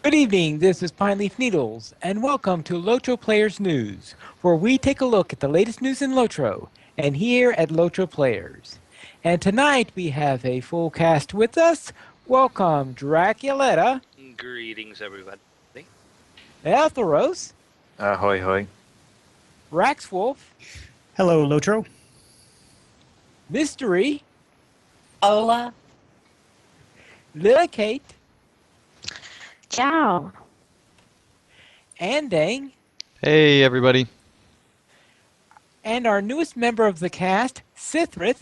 Good evening, this is Pine Leaf Needles, and welcome to LOTRO Players News, where we take a look at the latest news in LOTRO, and here at LOTRO Players. And tonight we have a full cast with us. Welcome Draculetta, Greetings, everybody. Eltheros, Hoi hoi. Raxwolf, Hello, Lotro. Mystery, Hola. Lilicate, Ciao. Andang, Hey, everybody. and our newest member of the cast, Sithrith.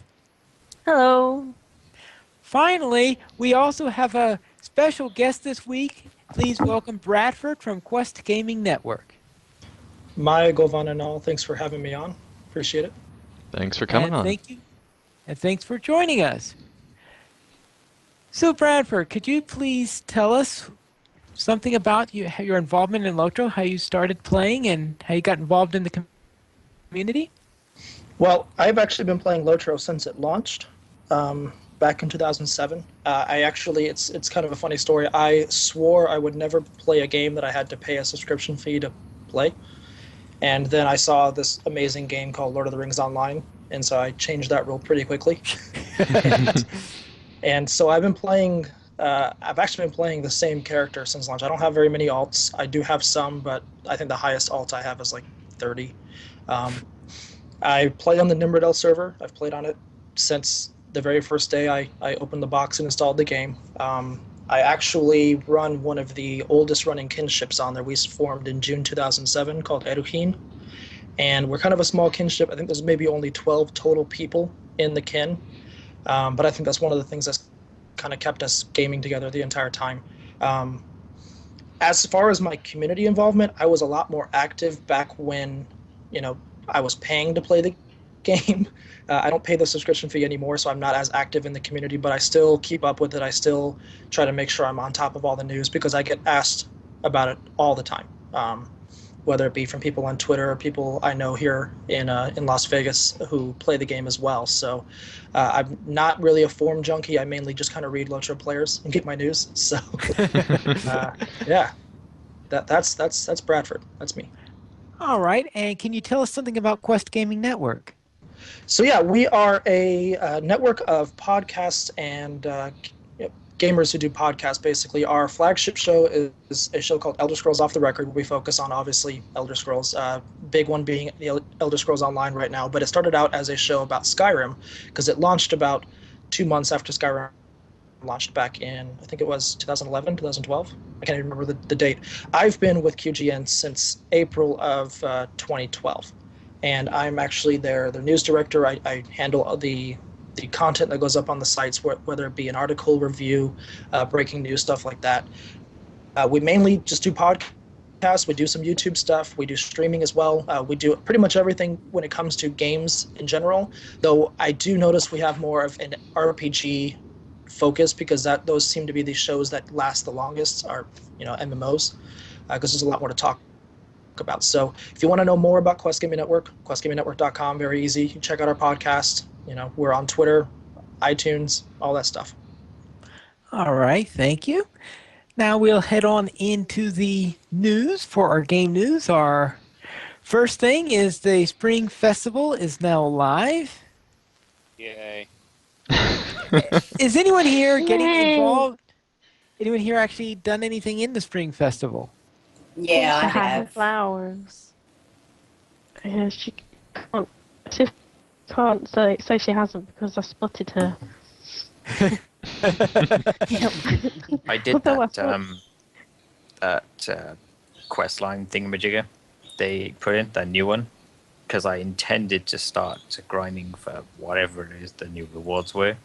Hello. Finally, we also have a special guest this week. Please welcome Bradford from Quest Gaming Network. Maya, Govan, and all, thanks for having me on. Appreciate it. Thanks for coming And on. thank you. And thanks for joining us. So, Bradford, could you please tell us something about your involvement in LOTRO, how you started playing, and how you got involved in the community? Well, I've actually been playing Lotro since it launched back in 2007. It's kind of a funny story. I swore I would never play a game that I had to pay a subscription fee to play. And then I saw this amazing game called Lord of the Rings Online, and so I changed that rule pretty quickly. And so I've actually been playing the same character since launch. I don't have very many alts. I do have some, but I think the highest alt I have is like 30. I play on the Nimrodel server. I've played on it since the very first day I opened the box and installed the game. I actually run one of the oldest running kinships on there. We formed in June 2007 called Eruhin. And we're kind of a small kinship. I think there's maybe only 12 total people in the kin. But I think that's one of the things that's kind of kept us gaming together the entire time. As far as my community involvement, I was a lot more active back when, I was paying to play the game. I don't pay the subscription fee anymore, so I'm not as active in the community, but I still keep up with it. I still try to make sure I'm on top of all the news because I get asked about it all the time, whether it be from people on Twitter or people I know here in Las Vegas who play the game as well. So I'm not really a forum junkie. I mainly just kind of read LOTRO players and get my news. So yeah, that's Bradford. That's me. All right, and can you tell us something about Quest Gaming Network? So yeah, we are a network of podcasts and gamers who do podcasts. Basically, our flagship show is a show called Elder Scrolls Off the Record, where we focus on obviously Elder Scrolls. Big one being the Elder Scrolls Online right now, but it started out as a show about Skyrim because it launched about 2 months after Skyrim launched back in, I think it was 2011, 2012. I can't even remember the date. I've been with QGN since April of 2012. And I'm actually their news director. I handle the content that goes up on the sites, whether it be an article, review, breaking news, stuff like that. We mainly just do podcasts. We do some YouTube stuff. We do streaming as well. We do pretty much everything when it comes to games in general, though I do notice we have more of an RPG focus because those seem to be the shows that last the longest are, MMOs, because there's a lot more to talk about. So if you want to know more about Quest Gaming Network, questgamingnetwork.com, very easy. You can check out our podcast. We're on Twitter, iTunes, all that stuff. All right, thank you. Now we'll head on into the news for our game news. Our first thing is the Spring Festival is now live. Yay. Is anyone here getting Yay. involved? Anyone here actually done anything in the Spring Festival? Yeah, I She had have. flowers. Yeah, she can't. She can't say she hasn't because I spotted her. Yep. I did Although I that thought- quest line thingamajigger they put in, that new one, because I intended to start grinding for whatever it is the new rewards were.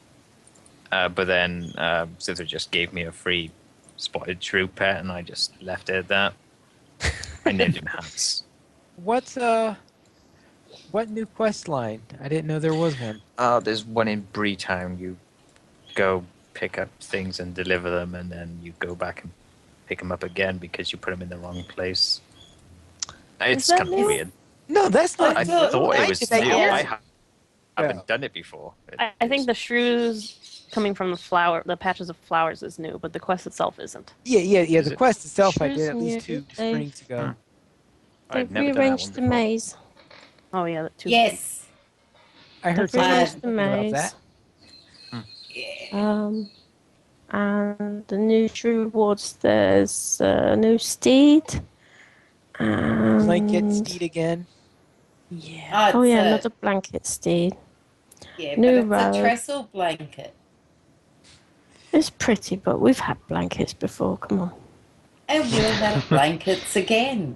But then Zither just gave me a free spotted shrew pet, and I just left it at that. I named him Hans. What new quest line? I didn't know there was one. There's one in Breetown. You go pick up things and deliver them, and then you go back and pick them up again because you put them in the wrong place. It's that kind of new? weird. No, that's not. I thought it was I new. guess- I haven't Yeah. done it before. I think the shrews coming from the patches of flowers is new, but the quest itself isn't. Yeah. Is The it? quest itself I Shrews did at least new. 2 springs ago. I've They've never done that one rearranged the before. maze. Oh yeah, that too. Yes. I heard They've something rearranged the about maze. that. Yeah. And the new true rewards, there's a new steed. Blanket And steed again. Yeah. oh It's yeah, a, another blanket steed. yeah, new but it's a road. trestle blanket. It's pretty, but we've had blankets before. Come on. And we'll have blankets again.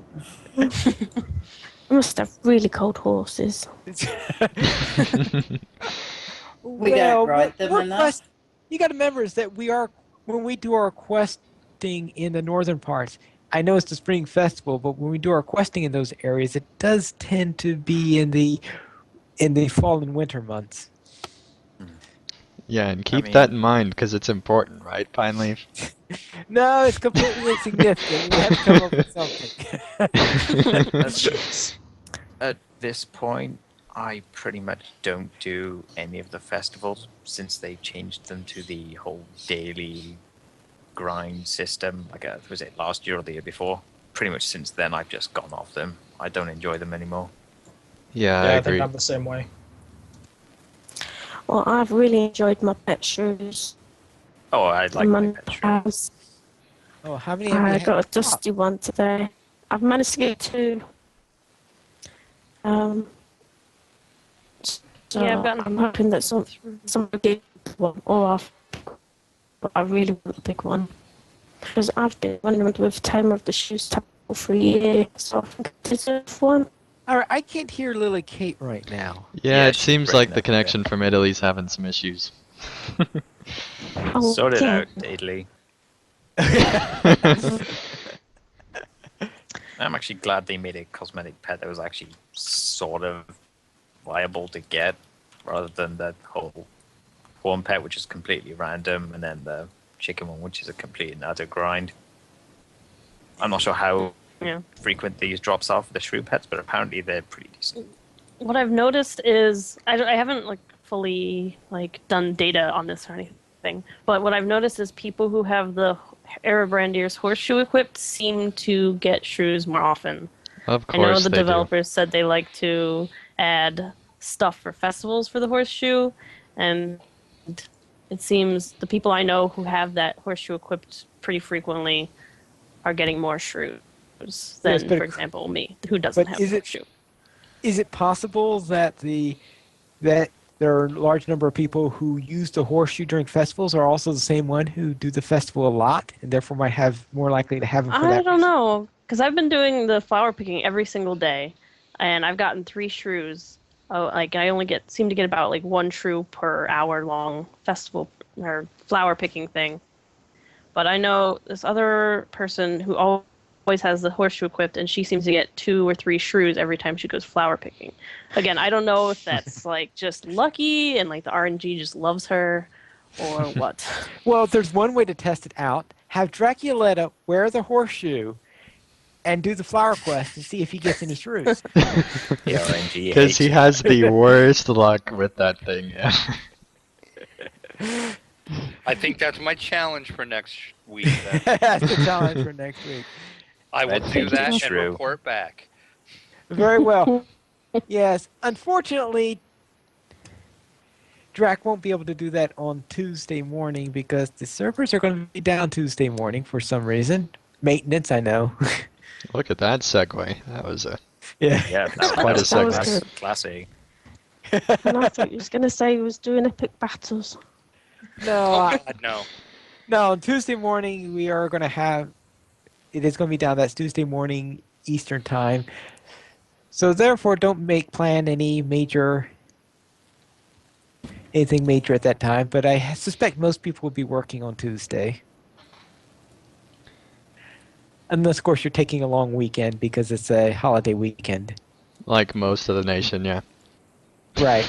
I must have really cold horses. We don't ride them we're enough. you got to remember is that when we do our questing in the northern parts. I know it's the spring festival, but when we do our questing in those areas, it does tend to be in the fall and winter months. Yeah, and keep mean- that in mind because it's important, right, Pine Leaf? No, it's completely insignificant. We have to come up with something. At this point, I pretty much don't do any of the festivals since they changed them to the whole daily grind system. Like, was it last year or the year before? Pretty much since then, I've just gone off them. I don't enjoy them anymore. Yeah, I Yeah, I agree. think I'm the same way. Well, I've really enjoyed my pet shoes. Oh, I like my pet shrew. Oh, how many have you I had? got a dusty one today. I've managed to get 2. So Yeah, I've gotten I'm hoping that somebody gave one, or but I really want the big one because I've been running with Tamer of the Shoes Table for a year, so I think I deserve one. All right, I can't hear Lily Kate right now. Yeah, Yeah, it she's seems breaking like up the a bit. connection from Italy's having some issues. Oh, Sort it yeah. out, Italy. I'm actually glad they made a cosmetic pet that was actually sort of viable to get, rather than the whole horn pet, which is completely random, and then the chicken one, which is a complete and utter grind. I'm not sure how Yeah. frequent these drops are for the shrew pets, but apparently they're pretty decent. What I've noticed is I haven't like fully like done data on this or anything, but what I've noticed is people who have the Erebrandier's horseshoe equipped seem to get shrews more often. Of I know course the they do. developers said they like to add stuff for festivals for the horseshoe, and it seems the people I know who have that horseshoe equipped pretty frequently are getting more shrews than, Yes, but for example, me, who doesn't but have is a it- horseshoe. Is it possible that that there are a large number of people who use the horseshoe during festivals are also the same one who do the festival a lot and therefore might have more likely to have them for I that don't reason? know, because I've been doing the flower picking every single day, and I've gotten 3 shrews. Oh, like I only seem to get about like 1 shrew per hour long festival or flower picking thing. But I know this other person who always has the horseshoe equipped, and she seems to get 2 or 3 shrews every time she goes flower picking. Again, I don't know if that's like just lucky and like the RNG just loves her, or what. Well, there's one way to test it out. Have Draculetta wear the horseshoe and do the flower quest and see if he gets any shrews. The RNG Because he hates has the worst luck with that thing. Yeah. I think that's my challenge for next week. Then. That's the challenge for next week. I will Red do Painted that and Shrew. report back. Very well. Yes. Unfortunately, Drac won't be able to do that on Tuesday morning because the servers are going to be down Tuesday morning for some reason. Maintenance, I know. Look at that segue. That was a Yeah. Yeah, that Quite a was segue. class, classy. And I thought you was going to say he was doing epic battles. No, Oh God, no. no. On Tuesday morning, we are going to have. It is going to be down. That's Tuesday morning Eastern time. So therefore, don't plan anything major at that time. But I suspect most people will be working on Tuesday, unless, of course, you're taking a long weekend because it's a holiday weekend. like most of the nation, yeah. Right.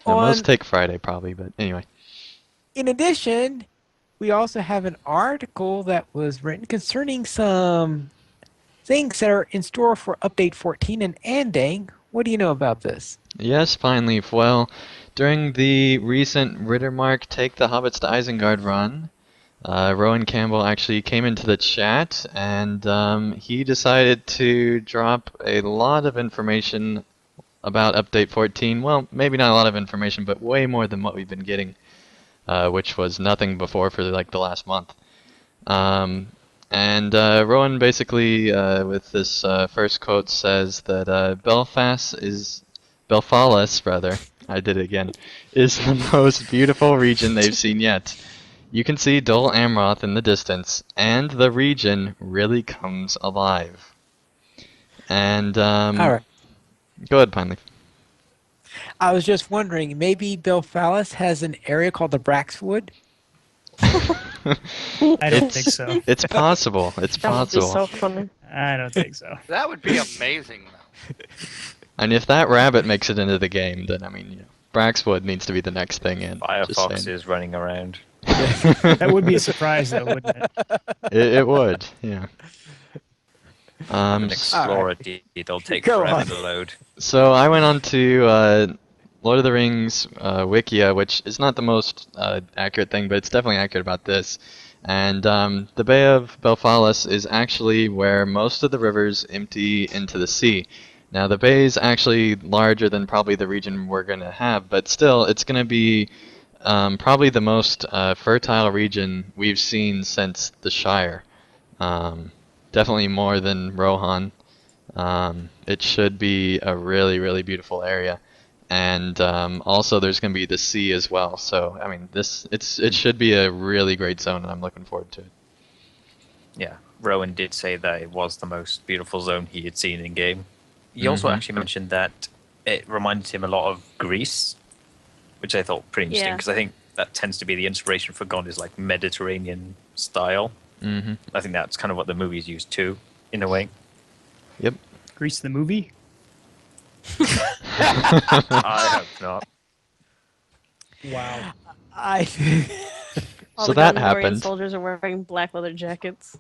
Now, On- most take Friday probably, but anyway. In addition, we also have an article that was written concerning some things that are in store for Update 14 and Andang. What do you know about this? Yes, Pine Leaf. Well, During the recent Rittermark Take the Hobbits to Isengard run, Rowan Campbell actually came into the chat and he decided to drop a lot of information about Update 14. Well, maybe not a lot of information, but way more than what we've been getting, which was nothing before for like the last month. And Rowan basically, with this first quote, says that Belfalis, rather, I did it again, is the most beautiful region they've seen yet. You can see Dol Amroth in the distance, and the region really comes alive. And All right. go ahead, Pineleaf. I was just wondering, maybe Belfalis has an area called the Braxwood? I don't think so. It's possible. It's That would be possible. so funny. I don't think so. That would be amazing, though. And if that rabbit makes it into the game, then I mean, you know, Braxwood needs to be the next thing in. Firefox is running around. That would be a surprise, though, wouldn't it? It would, yeah. An Explorer it'll take Go forever on. to load. So I went on to Lord of the Rings Wikia, which is not the most accurate thing, but it's definitely accurate about this. And the Bay of Belfalis is actually where most of the rivers empty into the sea. Now the bay is actually larger than probably the region we're going to have, but still it's going to be probably the most fertile region we've seen since the Shire. Definitely more than Rohan. It should be a really, really beautiful area. And also there's going to be the sea as well. So, I mean, it should be a really great zone, and I'm looking forward to it. Yeah, Rowan did say that it was the most beautiful zone he had seen in game. He also actually mentioned that it reminded him a lot of Greece, which I thought pretty interesting Yeah. because I think that tends to be the inspiration for Gone is like Mediterranean style. Mm-hmm. I think that's kind of what the movies used too, in a way. Yep. Grease the movie? I hope not. Wow. I All So the that Gondorian happened. soldiers are wearing black leather jackets.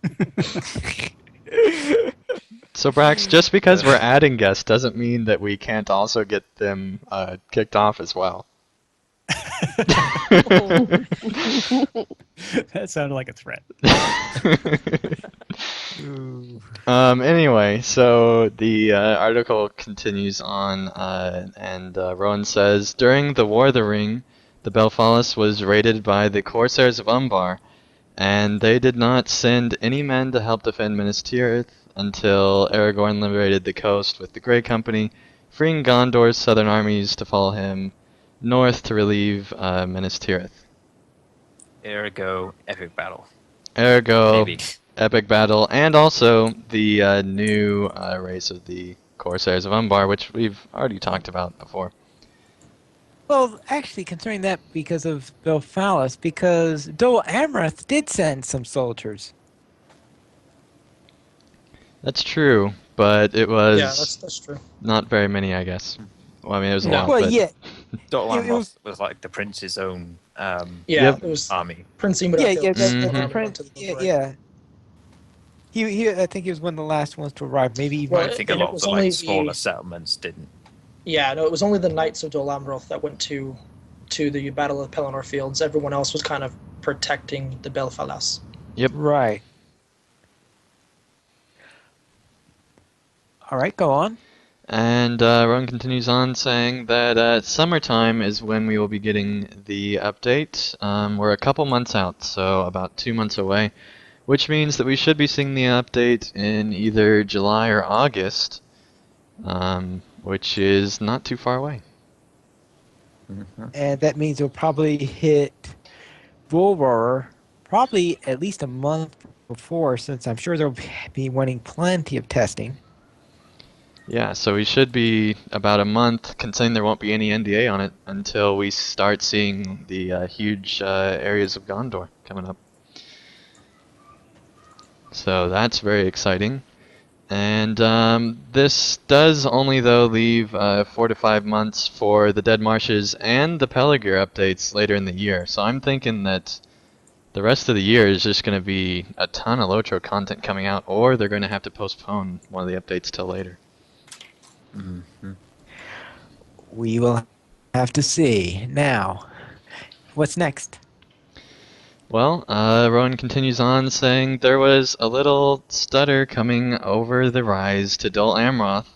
So Brax, just because we're adding guests doesn't mean that we can't also get them kicked off as well. That sounded like a threat. Anyway, so the article continues on, and Rowan says, during the War of the Ring, the Belfalis was raided by the Corsairs of Umbar, and they did not send any men to help defend Minas Tirith until Aragorn liberated the coast with the Grey Company, freeing Gondor's southern armies to follow him north to relieve Minas Tirith. Ergo, epic battle. Ergo, Maybe. epic battle, and also the new race of the Corsairs of Umbar, which we've already talked about before. Well, actually, concerning that because of Belfalis, because Dol Amroth did send some soldiers. That's true, but it was Yeah, that's true. not very many, I guess. Well, I mean, it was a Yeah. lot, Well, but yeah, Dotlan It was- was like the prince's own Yeah, Yep. it was army. Prince yeah, Imrahil. yeah, Mhm. the went prince, to the yeah, right. yeah. He, I think he was one of the last ones to arrive. Maybe even. Well, I think a and it lot of was the only like the- smaller settlements didn't. Yeah, no, it was only the Knights of Dol Amroth that went to the Battle of Pelennor Fields. Everyone else was kind of protecting the Belfalas. Right. All right, go on. And Ron continues on saying that summertime is when we will be getting the update. We're a couple months out, so about 2 months away, which means that we should be seeing the update in either July or August, which is not too far away. And that means we'll probably hit Bulwer probably at least a month before, since I'm sure they'll be wanting plenty of testing. Yeah, so we should be about a month, considering there won't be any NDA on it until we start seeing the huge areas of Gondor coming up. So that's very exciting. And this does only, though, leave 4 to 5 months for the Dead Marshes and the Peligir updates later in the year. So I'm thinking that the rest of the year is just going to be a ton of LOTRO content coming out, or they're going to have to postpone one of the updates till later. We will have to see. Now, what's next? Well, Rowan continues on saying there was a little stutter coming over the rise to Dol Amroth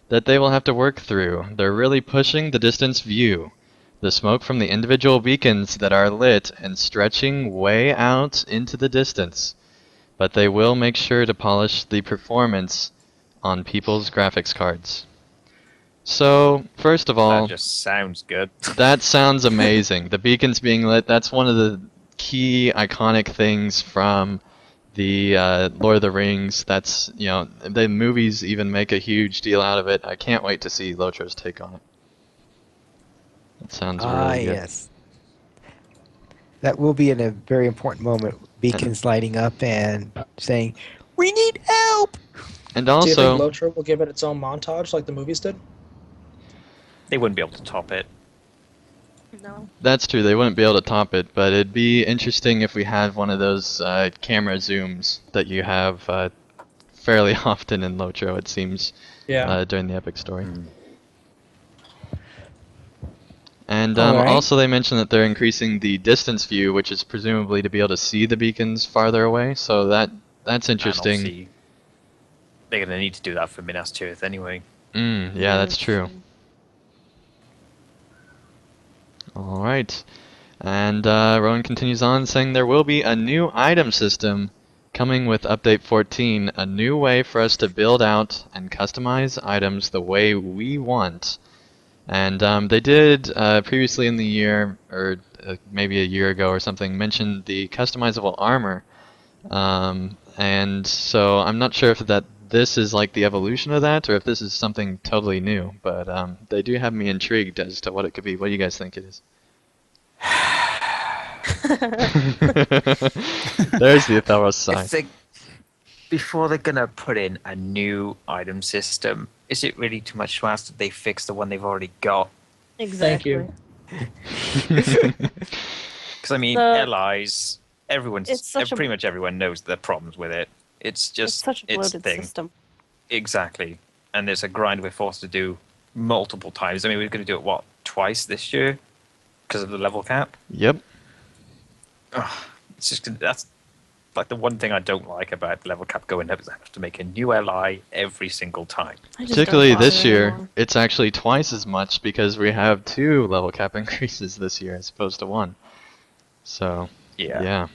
that they will have to work through. They're really pushing the distance view. The smoke from the individual beacons that are lit and stretching way out into the distance. But they will make sure to polish the performance on people's graphics cards. So, first of all, That just sounds good. that sounds amazing. The beacons being lit, that's one of the key iconic things from the Lord of the Rings. That's, the movies even make a huge deal out of it. I can't wait to see Lotro's take on it. That sounds really good. Yes. That will be in a very important moment. Beacons lighting up and saying, "We need help!" And Do you think also, LOTRO will give it its own montage like the movies did? They wouldn't be able to top it. No. that's true, they wouldn't be able to top it, but it'd be interesting if we had one of those camera zooms that you have fairly often in Lotro, it seems, Yeah. during the Epic story. And Alright. also they mentioned that they're increasing the distance view, which is presumably to be able to see the beacons farther away, so that's And interesting. obviously, they're going to need to do that for Minas Tirith anyway. Yeah, that's true. Alright. And Rowan continues on saying there will be a new item system coming with Update 14, a new way for us to build out and customize items the way we want. And they did previously in the year, or maybe a year ago or something, mention the customizable armor. And so I'm not sure if this is like the evolution of that, or if this is something totally new. But they do have me intrigued as to what it could be. What do you guys think it is? There's the Atheros sigh. Before they're going to put in a new item system, is it really too much to ask that they fix the one they've already got? Exactly. Because I mean, The- LIs, It's such a- pretty much everyone knows the problems with it. It's It's just such a bloated thing. system. Exactly. And it's a grind we're forced to do multiple times. I mean, we're going to do it, twice this year? Because of the level cap? Yep. It's just, that's like the one thing I don't like about level cap going up is I have to make a new LI every single time. I just Particularly don't bother this year, anymore. it's actually twice as much because we have 2 level cap increases this year as opposed to 1. So, yeah.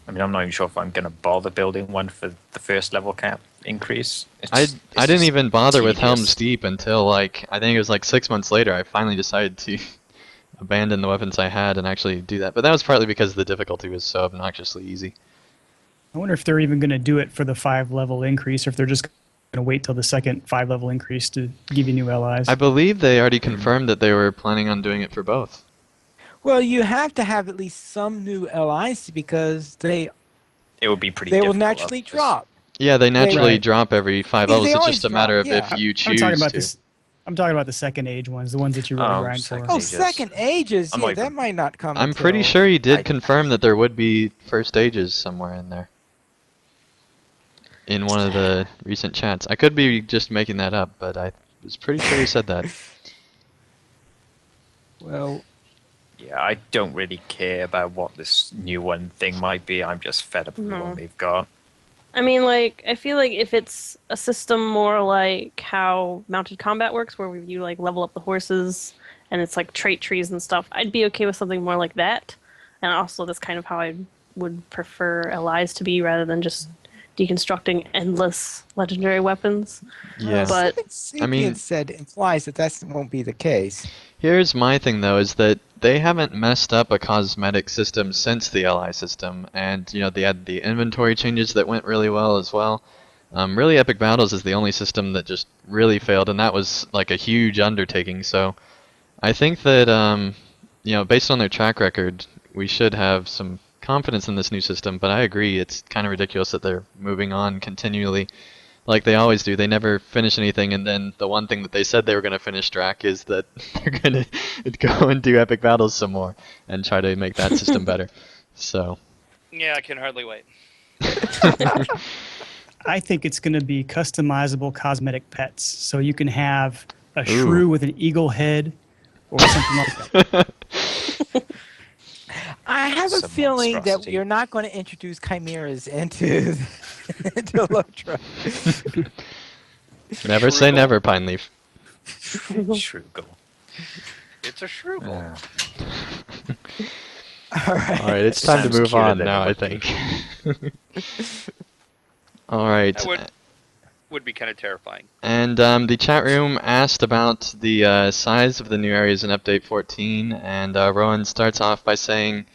I mean, I'm not even sure if I'm going to bother building one for the first level cap increase. I didn't even bother with tedious. Helm's Deep until I think it was 6 months later. I finally decided to abandon the weapons I had and actually do that. But that was partly because the difficulty was so obnoxiously easy. I wonder if they're even going to do it for the 5-level increase, or if they're just going to wait till the second 5-level increase to give you new allies. I believe they already confirmed that they were planning on doing it for both. Well, you have to have at least some new LIs because It would be pretty they will difficult naturally otherwise. drop. Yeah, they naturally Right. drop every 5 Yeah, levels. they It's always just a matter of drop, if yeah. you I'm choose talking about to. this. I'm talking about the second age ones, the ones that you really Oh, grind for. second Oh, Ages. second ages. I'm Yeah, not that even- might not come. I'm pretty until- sure he did I- confirm that there would be first stages somewhere in there. In one of the recent chats. I could be just making that up, but I was pretty sure he said that. Well, Yeah, I don't really care about what this new one thing might be. I'm just fed up with the No. one they've got. I mean, like, I feel like if it's a system more like how mounted combat works, where you like level up the horses and it's like trait trees and stuff, I'd be okay with something more like that. And also, that's kind of how I would prefer allies to be, rather than just deconstructing endless legendary weapons. Yeah. But- something Sapien mean- said implies that won't be the case. Here's my thing though, is that they haven't messed up a cosmetic system since the LI system, and they had the inventory changes that went really well as well. Really, Epic Battles is the only system that just really failed, and that was like a huge undertaking. So, I think that based on their track record, we should have some confidence in this new system. But I agree, it's kind of ridiculous that they're moving on continually. Like they always do. They never finish anything, and then the one thing that they said they were going to finish, Drac, is that they're going to go and do Epic Battles some more and try to make that system better. So, Yeah, I can hardly wait. I think it's going to be customizable cosmetic pets. So you can have a Ooh. shrew with an eagle head, or something like that. I have a Some feeling that monstrosity. you're not going to introduce chimeras into into LOTRO. Never say Shroogle. never, Pine Leaf. Shroogle. It's a Shroogle. All right. All right, it's time to Sounds move cuter on than it now, I would be. think. All right. That would be kind of terrifying. And the chat room asked about the size of the new areas in Update 14, and Rowan starts off by saying,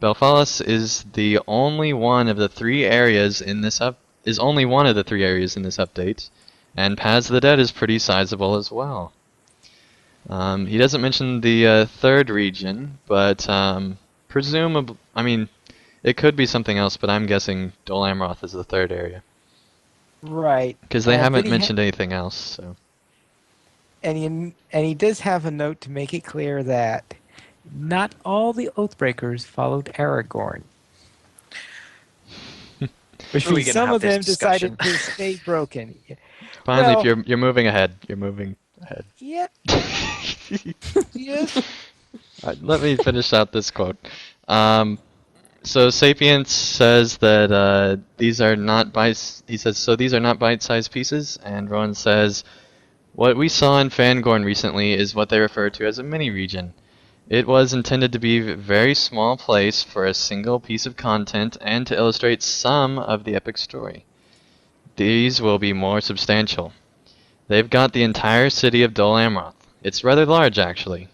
Belfalis is the only one of the three areas in this only one of the three areas in this update, and Paths of the Dead is pretty sizable as well. He doesn't mention the third region, but presumably, I mean, it could be something else, but I'm guessing Dol Amroth is the third area. Right. Because they And haven't then mentioned anything else, so. And he does have a note to make it clear that not all the Oathbreakers followed Aragorn. Which Are we means gonna some have of this them decided discussion? to stay broken. Finally, Well- you're moving ahead. You're moving ahead. Yep. Yes. Let me finish out this quote. So Sapiens says that these are not he says, so these are not bite-sized pieces, and Rowan says, what we saw in Fangorn recently is what they refer to as a mini-region. It was intended to be a very small place for a single piece of content and to illustrate some of the epic story. These will be more substantial. They've got the entire city of Dol Amroth. It's rather large, actually.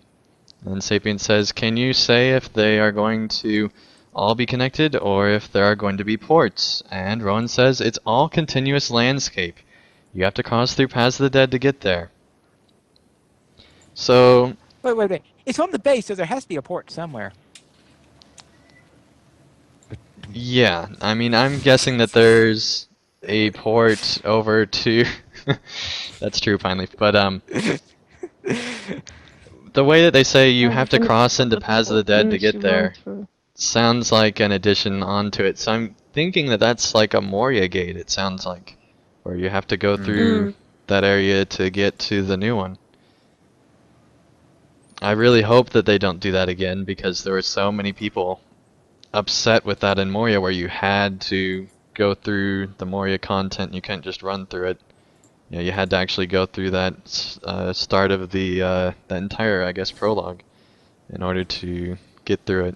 And Sapien says, can you say if they are going to all be connected or if there are going to be ports? And Rowan says, it's all continuous landscape. You have to cross through Paths of the Dead to get there. So, Wait. It's on the base, so there has to be a port somewhere. yeah, I mean, I'm guessing that there's a port over to... That's true, Pineleaf, but the way that they say you have to cross into Paths of the Dead to get there sounds like an addition onto it. So I'm thinking that that's like a Moria gate, it sounds like, where you have to go through that area to get to the new one. I really hope that they don't do that again, because there were so many people upset with that in Moria, where you had to go through the Moria content, you couldn't just run through it. You know, you had to actually go through that start of the that entire, I guess, prologue in order to get through it.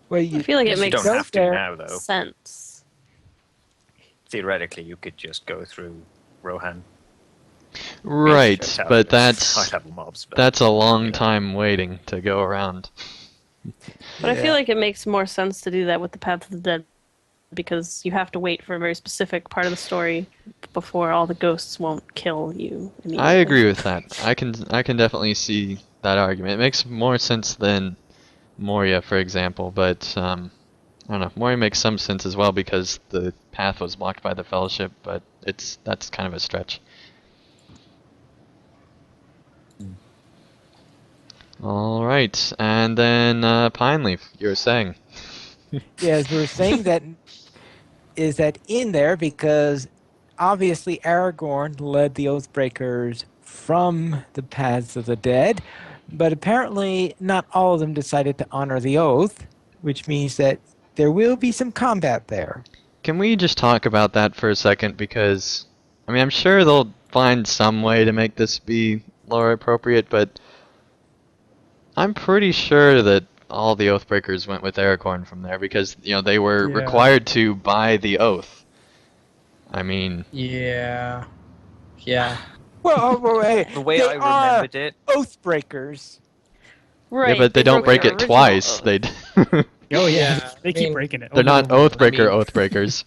Well, I feel like it You makes don't have to there. now, though. sense. Theoretically, you could just go through Rohan. Right, Attack but with high-level mobs, but that's a long you know. time waiting to go around. But I feel like it makes more sense to do that with the Path of the Dead because you have to wait for a very specific part of the story before all the ghosts won't kill you immediately. I agree with that. I can definitely see that argument. It makes more sense than Moria, for example, but I don't know. Moria makes some sense as well because the path was blocked by the Fellowship, but that's kind of a stretch. All right, and then Pineleaf, you were saying. Yes, we were saying that is that in there because obviously Aragorn led the Oathbreakers from the Paths of the Dead, but apparently not all of them decided to honor the oath, which means that there will be some combat there. Can we just talk about that for a second? Because, I mean, I'm sure they'll find some way to make this be lore appropriate, but I'm pretty sure that all the Oathbreakers went with Aragorn from there because, you know, they were Yeah. required to by the oath. I mean, Yeah. Well, wait, The way they I remembered it, Oathbreakers. Right. yeah, but they don't broke break their it original twice. oath. They Oh yeah, Yeah, they I keep mean, breaking it. they're over not and over. Oathbreaker I mean- Oathbreakers.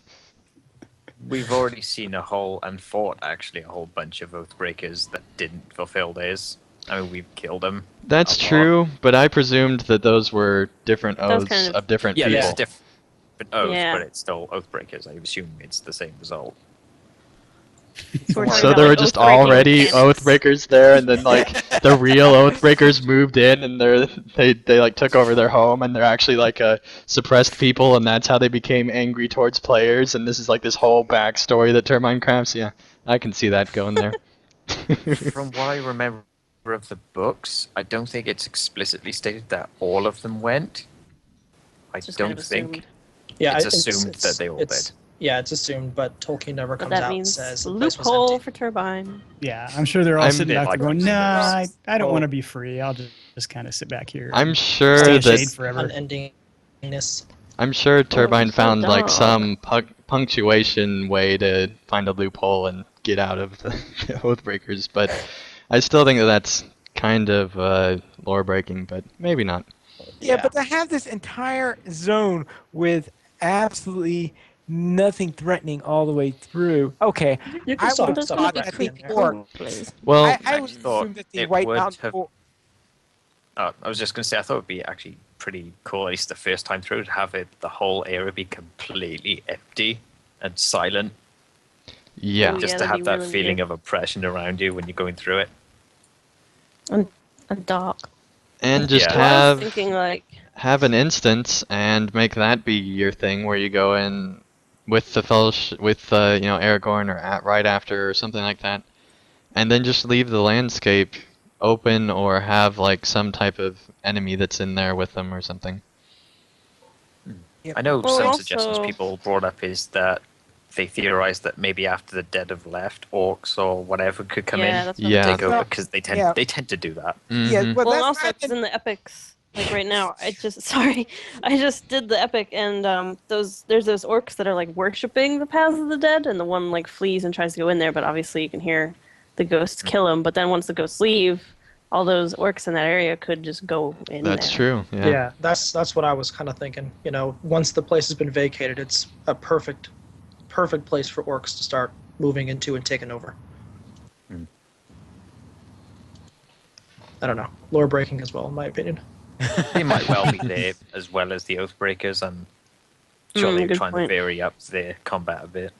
we've already seen a whole bunch of Oathbreakers that didn't fulfill theirs. I mean, we've killed them. That's a lot. true, but I presumed that those were different That's oaths kind of- of different Yeah, people. it's different oaths, Yeah. but it's still Oathbreakers. I assume it's the same result. So, we're talking So about, there were like, just oath-breaking already mechanics. Oathbreakers there, and then like the real Oathbreakers moved in, and they like took over their home, and they're actually like suppressed people, and that's how they became angry towards players. And this is like this whole backstory that Turbine crafts. Yeah, I can see that going there. From what I remember of the books, I don't think it's explicitly stated that all of them went. I It's just don't kind of think. assumed. Yeah, It's assumed that they all did. Yeah, it's assumed, but Tolkien never But comes that out and means says the place was loophole empty. for Turbine. Yeah, I'm sure they're all I'm- sitting They back there like going, to nah, I invest. don't Oh. want to be free. I'll just kind of sit back here. I'm and sure stay in that shade forever. Unendingness. I'm sure Turbine so found like dumb. some punctuation way to find a loophole and get out of the Oathbreakers, but I still think that that's kind of lore breaking, but maybe not. Yeah, but to have this entire zone with absolutely nothing threatening all the way through. Okay, You I can still would have have stuff thought threatening that the in there. orc. Well, I would thought assume that the it White would Mountain have- orc. I was just going to say, I thought it'd be actually pretty cool, at least the first time through, to have the whole area be completely empty and silent. yeah. Oh, Just yeah, to that'd have be that really feeling weird. of oppression around you when you're going through it. And dark. And just Yeah. Well, I was have thinking like, have an instance and make that be your thing where you go in with the fellowship with Aragorn or right after or something like that, and then just leave the landscape open or have like some type of enemy that's in there with them or something. I know Well, some also- suggestions people brought up is that they theorized that maybe after the dead have left, orcs or whatever could come yeah, in, that's what Yeah. take over Well, because they yeah. tend to do that. Yeah, Mhm. well, Well, and that's also what I've because been- in the epics, like right now, I just did the epic, and there's those orcs that are like worshiping the paths of the dead, and the one like flees and tries to go in there, but obviously you can hear the ghosts kill him. But then once the ghosts leave, all those orcs in that area could just go in That's there. true. Yeah. Yeah, that's what I was kind of thinking. You know, once the place has been vacated, it's a perfect place for orcs to start moving into and taking over. Hmm. I don't know, lore breaking as well, in my opinion. They might well be there as well as the Oathbreakers, and sure they're good trying point. to vary up their combat a bit.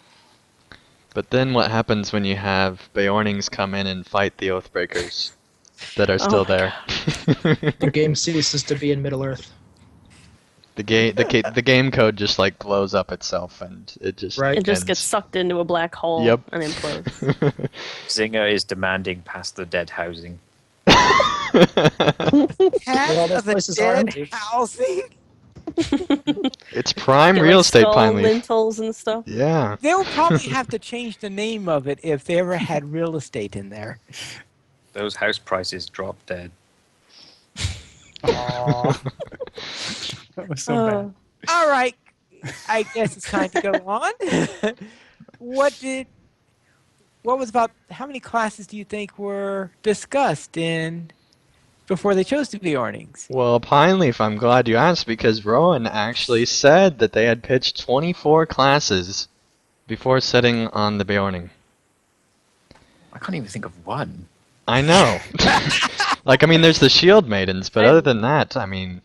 But then what happens when you have Beornings come in and fight the Oathbreakers that are Oh still my there? The game ceases to be in Middle Earth, the game code just like blows up itself and it just right? It just ends. gets sucked into a black hole Yep. and implodes. Zinger is demanding past the dead housing. Path all those of the places are dead empty. housing. It's prime Get, real like, estate, skull Pine Leaf. lintels and stuff. Yeah. They'll probably have to change the name of it if they ever had real estate in there. Those house prices drop dead. Aw. That was so bad. All right, I guess it's time to go on. How many classes do you think were discussed before they chose to be Ornings? Well, Pine Leaf, I'm glad you asked because Rowan actually said that they had pitched 24 classes before setting on the Beorning. I can't even think of one. I know. Like, I mean, there's the Shield Maidens, but other than that, I mean,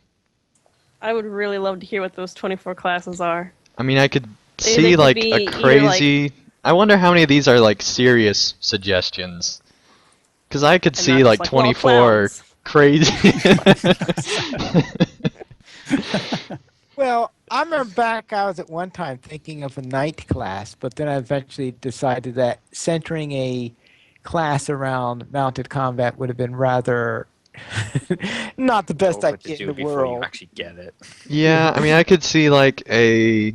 I would really love to hear what those 24 classes are. I could They see could like be a either, like- crazy. I wonder how many of these are like serious suggestions. Because I could And see not like just well, 24 clowns. crazy. Well, I remember back I was at one time thinking of a knight class, but then I eventually decided that centering a class around mounted combat would have been rather not the best Over to idea do in the before you world. actually get it. Yeah, I mean, I could see like a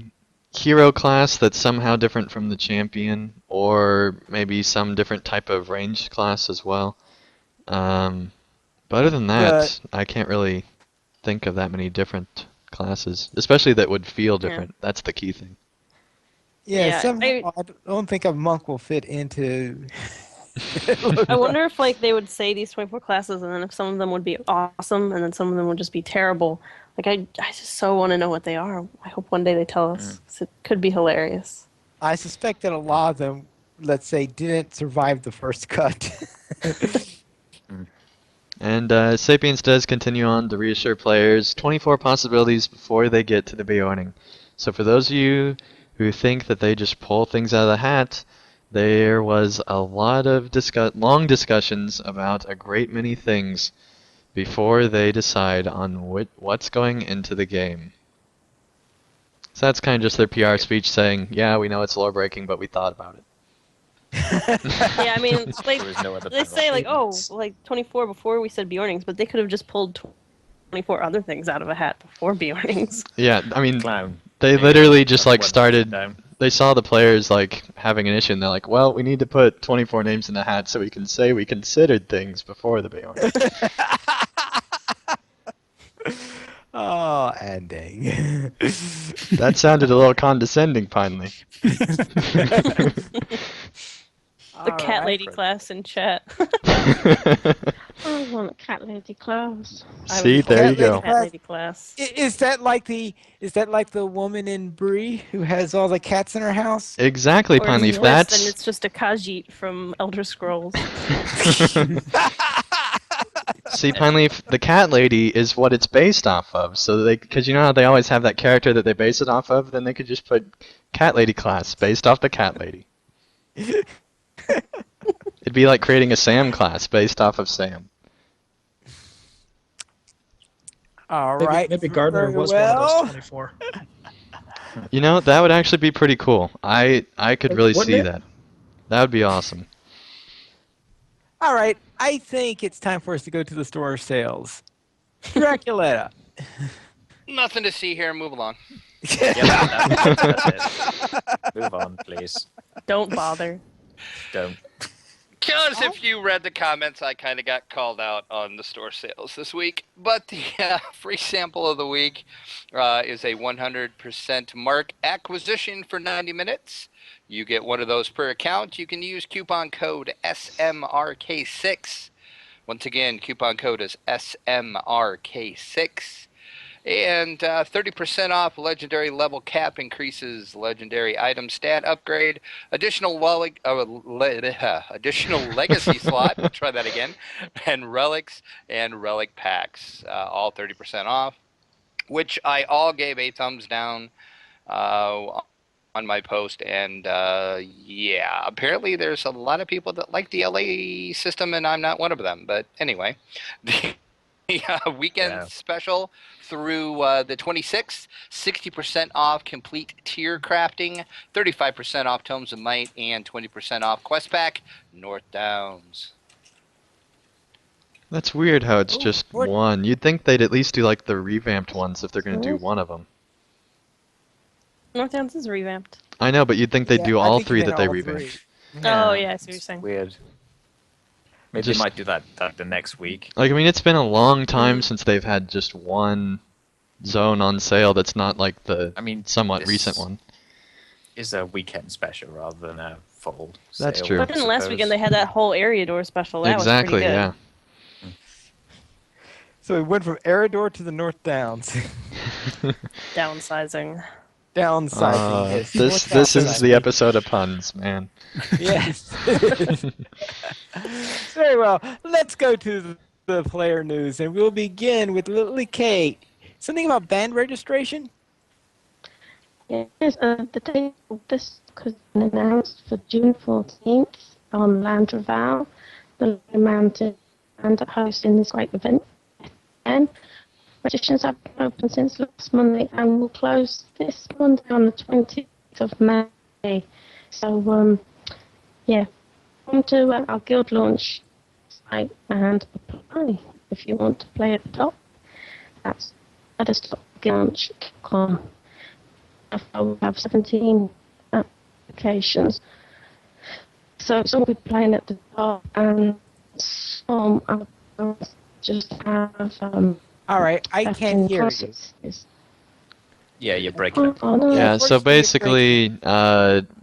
hero class that's somehow different from the champion, or maybe some different type of range class as well. But other than that, I can't really think of that many different classes, especially that would feel Yeah. different. That's the key thing. Yeah, Yeah, somehow I don't think a monk will fit into. I wonder if like they would say these 24 classes, and then if some of them would be awesome, and then some of them would just be terrible. Like I just so want to know what they are. I hope one day they tell us. 'Cause it could be hilarious. I suspect that a lot of them, let's say, didn't survive the first cut. And Sapiens does continue on to reassure players 24 possibilities before they get to the Beorning. So for those of you who think that they just pull things out of the hat, there was a lot of long discussions about a great many things before they decide on what's going into the game. So that's kind of just their PR speech saying, yeah, we know it's lore breaking, but we thought about it. Yeah, I mean, like There was no other they say, like, oh, Yes. like 24 before we said Bjornings, but they could have just pulled 24 other things out of a hat before Bjornings. Yeah, I mean, Clown. they There you literally go. just That's like one started. down. They saw the players like having an issue, and they're like, "Well, we need to put 24 names in the hat so we can say we considered things before the Bjorn." Oh, ending. That sounded a little condescending, finally. The cat lady class in chat. I want a cat lady class. See, I there would you Cat lady go. cat lady class. Is that like the woman in Bree who has all the cats in her house? Exactly, Or Pine it's Leaf. worse, then That's it's just a Khajiit from Elder Scrolls. see, Pine Leaf. The cat lady is what it's based off of. So because you know how they always have that character that they base it off of, then they could just put cat lady class based off the cat lady. It'd be like creating a Sam class based off of Sam. All Maybe, right. maybe Gardner very was one of well. those 24. You know, that would actually be pretty cool. I could really Wouldn't see it? that. That would be awesome. All right. I think it's time for us to go to the store sales. Dracula. Nothing to see here. Move along. Yeah, that's it. Move on, please. Don't bother. Don't. Because if you read the comments, I kind of got called out on the store sales this week. But the free sample of the week is a 100% mark acquisition for 90 minutes. You get one of those per account. You can use coupon code SMRK6. Once again, coupon code is SMRK6. And 30% off legendary level cap increases legendary item stat upgrade, additional additional legacy slot, try that again, and relics and relic packs, all 30% off, which I all gave a thumbs down on my post. And yeah, apparently there's a lot of people that like the LA system, and I'm not one of them. But anyway, the weekend special through the 26th, 60% off complete tier crafting, 35% off Tomes of Might, and 20% off Quest Pack North Downs. That's weird how it's just what- one. You'd think they'd at least do like the revamped ones if they're going to do one of them. North Downs is revamped. I know, but you'd think they'd Yeah, do I all think you three meant that they all revamped. three. Oh, yeah, I see what you're saying. Weird. Maybe Just- they might do that the next week. Like, I mean, it's been a long time since they've had just one zone on sale that's not like the I mean, somewhat this recent one. is a weekend special rather than a full That's sale, true. I But then last suppose. weekend they had that whole area door special. That Exactly, was pretty yeah. good. So we went from Eridor to the North Downs. Downsizing. Downsizing this. This is the episode of puns, man. Yes. Very well. Let's go to the player news, and we'll begin with Lily Kate. Something about band registration? Yes, the date of this has been announced for June 14th on Land Raval, the Mountain, and hosting this great event. And registrations have been open since last Monday and will close this Monday on the 20th of May. So, yeah, come to our guild launch site and apply if you want to play at the top. That's at guildlaunch.com. We have 17 applications. So some will be playing at the top and some are just have All right, I can't hear you. Yeah, you're breaking up. Oh, no. Yeah, so Unfortunately, basically,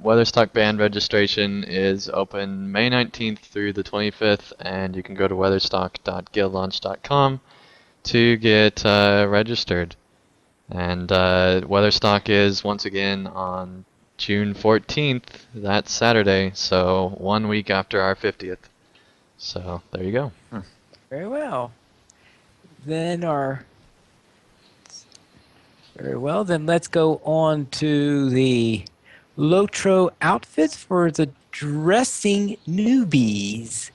Weatherstock band registration is open May 19th through the 25th, and you can go to weatherstock.guildlaunch.com to get registered. And Weatherstock is once again on June 14th, that's Saturday, so 1 week after our 50th. So there you go. Very well. Then let's go on to the LOTRO outfits for the dressing newbies.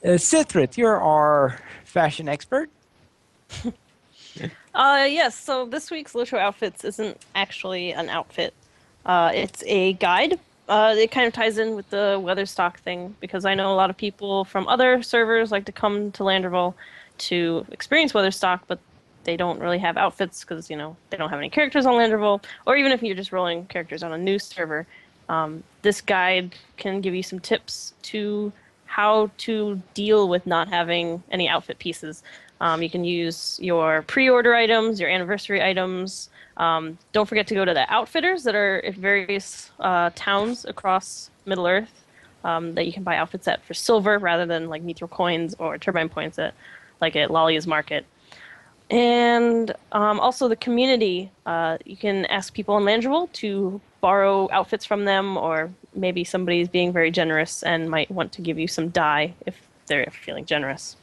Sithrith, you're our fashion expert. Yes, so this week's LOTRO outfits isn't actually an outfit. It's a guide it kind of ties in with the weather stock thing because I know a lot of people from other servers like to come to Landerville to experience weather stock, but they don't really have outfits because they don't have any characters on Landerville, or even if you're just rolling characters on a new server. This guide can give you some tips to how to deal with not having any outfit pieces. You can use your pre-order items, your anniversary items. Don't forget to go to the outfitters that are at various towns across Middle Earth that you can buy outfits at for silver rather than like Mithril coins or turbine points at Lalia's Market. And also the community. You can ask people in Langerville to borrow outfits from them, or maybe somebody's being very generous and might want to give you some dye if they're feeling generous.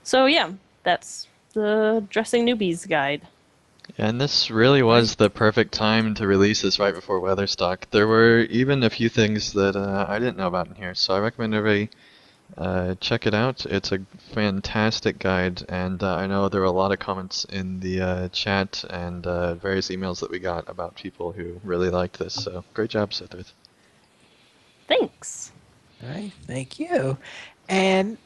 So yeah, that's the Dressing Newbies guide. Yeah, and this really was the perfect time to release this right before Weatherstock. There were even a few things that I didn't know about in here, so I recommend everybody check it out. It's a fantastic guide, and I know there were a lot of comments in the chat and various emails that we got about people who really liked this, so great job, Sithith. Thanks. All right, thank you. And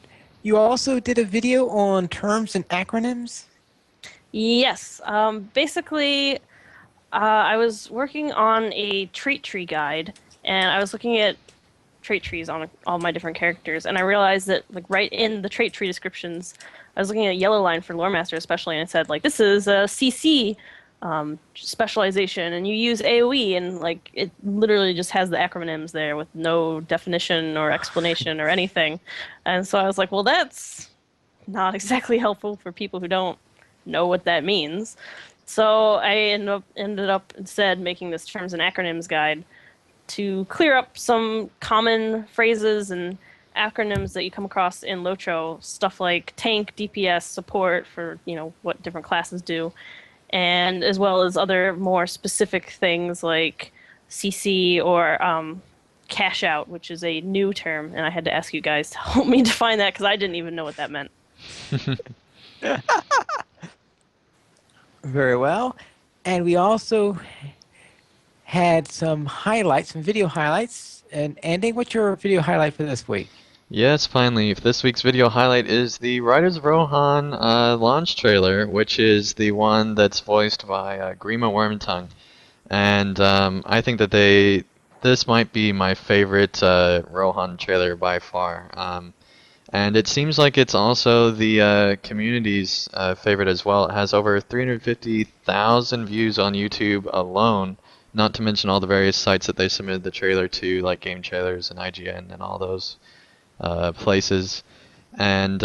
you also did a video on terms and acronyms? Yes. Basically, I was working on a trait tree guide, and I was looking at trait trees on all my different characters, and I realized that like right in the trait tree descriptions, I was looking at Yellow Line for Lore Master especially, and it said like this is a CC specialization, and you use AOE, and like it literally just has the acronyms there with no definition or explanation or anything, and so I was like, well, that's not exactly helpful for people who don't know what that means. So I ended up instead making this terms and acronyms guide to clear up some common phrases and acronyms that you come across in LOTRO, stuff like tank, DPS, support for, what different classes do, and as well as other more specific things like CC or cash out, which is a new term, and I had to ask you guys to help me define that because I didn't even know what that meant. Very well. And we also had some highlights, some video highlights. And Andy, what's your video highlight for this week? Yes, finally, this week's video highlight is the Riders of Rohan launch trailer, which is the one that's voiced by Grima Wormtongue. And I think that this might be my favorite Rohan trailer by far. And it seems like it's also the community's favorite as well. It has over 350,000 views on YouTube alone, not to mention all the various sites that they submitted the trailer to, like Game Trailers and IGN and all those places. And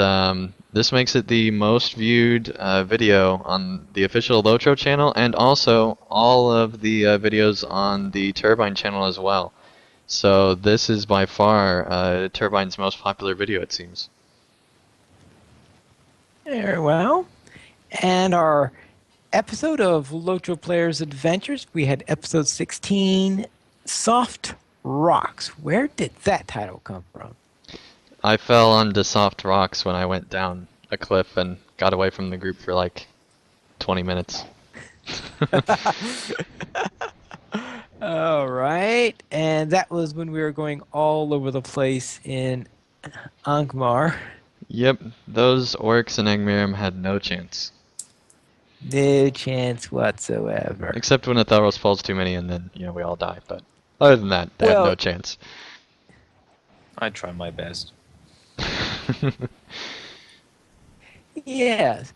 this makes it the most viewed video on the official LOTRO channel, and also all of the videos on the Turbine channel as well. So this is by far Turbine's most popular video, it seems. Very well. And our episode of LOTRO Players Adventures, we had episode 16, Soft Rocks. Where did that title come from? I fell onto soft rocks when I went down a cliff and got away from the group for like 20 minutes. All right. And that was when we were going all over the place in Angmar. Yep, those orcs in Angmirim had no chance. No chance whatsoever. Except when Atheros falls too many and then, we all die. But other than that, they have no chance. I try my best. Yes.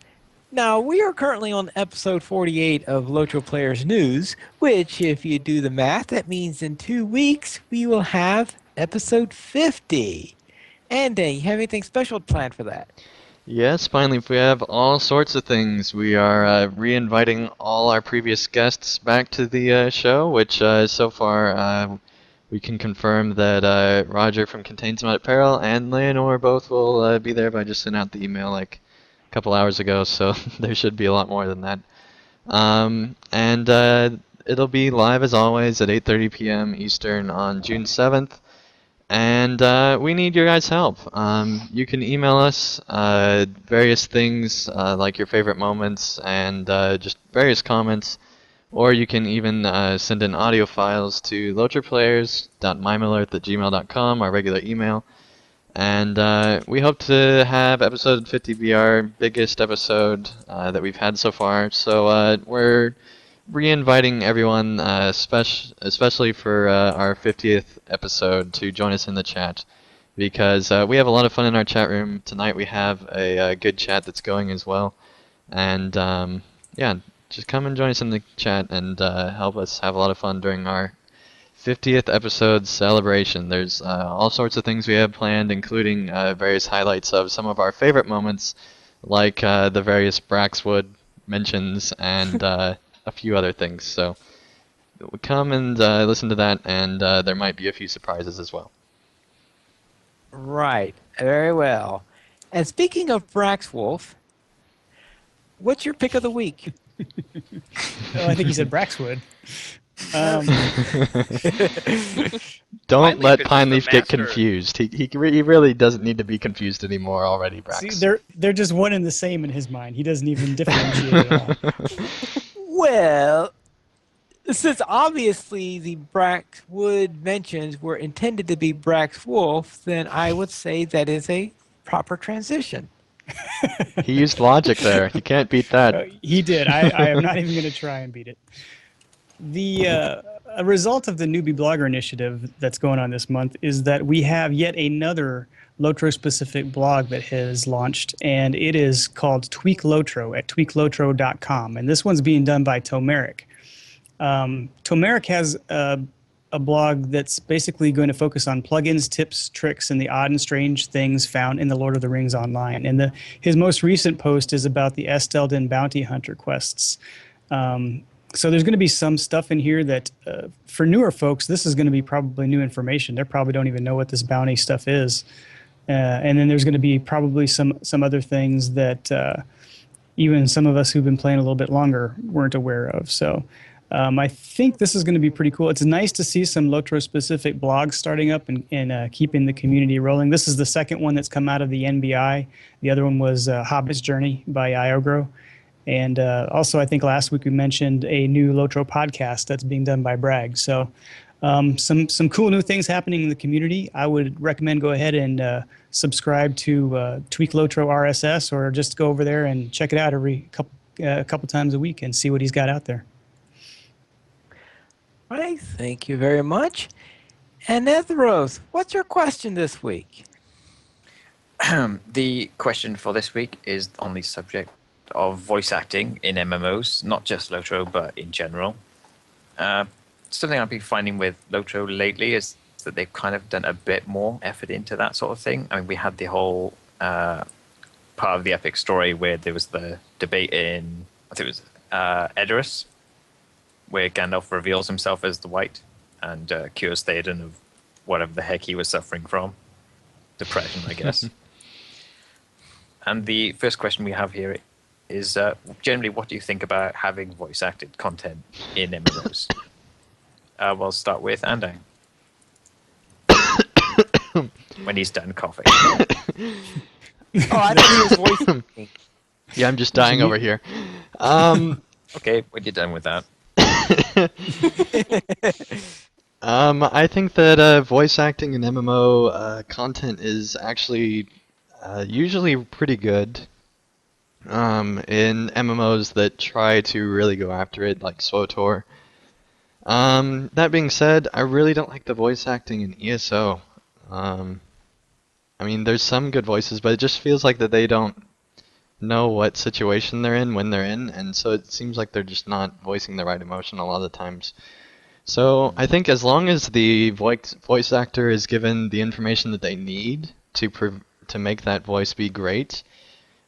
Now, we are currently on episode 48 of LOTRO Players News, which, if you do the math, that means in 2 weeks we will have episode 50. Andy, you have anything special planned for that? Yes, finally, we have all sorts of things. We are re-inviting all our previous guests back to the show, which so far we can confirm that Roger from Contains Mod Apparel and Leonore both will be there. I just sent out the email like a couple hours ago, so there should be a lot more than that. And it'll be live as always at 8:30 p.m. Eastern on June 7th. And we need your guys' help. You can email us various things like your favorite moments and just various comments, or you can even send in audio files to lotraplayers.mimealert@gmail.com, our regular email. And we hope to have episode 50 be our biggest episode that we've had so far. So we're re-inviting everyone, especially for our 50th episode, to join us in the chat, because we have a lot of fun in our chat room. Tonight we have a good chat that's going as well. And yeah, just come and join us in the chat and help us have a lot of fun during our 50th episode celebration. There's all sorts of things we have planned, including various highlights of some of our favorite moments, like the various Braxwood mentions and a few other things. So come and listen to that, and there might be a few surprises as well. Right. Very well. And speaking of Braxwolf, what's your pick of the week? Oh, I think he said Braxwood. Don't let Pine Leaf Pineleaf is the get master. confused. He really doesn't need to be confused anymore already, Brax. See, they're just one and the same in his mind. He doesn't even differentiate at all. Well, since obviously the Braxwood mentions were intended to be Braxwolf, then I would say that is a proper transition. He used logic there. You can't beat that. He did. I am not even going to try and beat it. The a result of the Newbie Blogger Initiative that's going on this month is that we have yet another Lotro-specific blog that has launched, and it is called Tweak Lotro at tweaklotro.com. And this one's being done by Tomeric. Tomeric has a blog that's basically going to focus on plugins, tips, tricks, and the odd and strange things found in the Lord of the Rings online. And his most recent post is about the Estelden Bounty Hunter quests. So there's going to be some stuff in here that, for newer folks, this is going to be probably new information. They probably don't even know what this bounty stuff is. And then there's going to be probably some other things that even some of us who've been playing a little bit longer weren't aware of. So I think this is going to be pretty cool. It's nice to see some Lotro-specific blogs starting up and keeping the community rolling. This is the second one that's come out of the NBI. The other one was Hobbit's Journey by Iogro. And also, I think last week we mentioned a new Lotro podcast that's being done by Bragg. So some cool new things happening in the community. I would recommend go ahead and subscribe to Tweak Lotro RSS, or just go over there and check it out every couple times a week and see what he's got out there. All right, thank you very much. And Ethros, what's your question this week? The question for this week is on the subject of voice acting in MMOs, not just Lotro, but in general. Something I've been finding with Lotro lately is that they've kind of done a bit more effort into that sort of thing. I mean, we had the whole part of the epic story where there was the debate in, I think it was Edoras, where Gandalf reveals himself as the White and cures Theoden of whatever the heck he was suffering from. Depression, I guess. And the first question we have here is generally, what do you think about having voice-acted content in MMOs? We'll start with Andang. When he's done coughing. Oh, I thought he was voicing. Yeah, I'm just dying over here. Okay, when you're done with that. I think that voice acting in MMO content is actually usually pretty good. In MMOs that try to really go after it, like SWTOR. That being said, I really don't like the voice acting in ESO. I mean, there's some good voices, but it just feels like that they don't know what situation they're in when they're in, and so it seems like they're just not voicing the right emotion a lot of the times. So I think as long as the voice actor is given the information that they need to make that voice be great,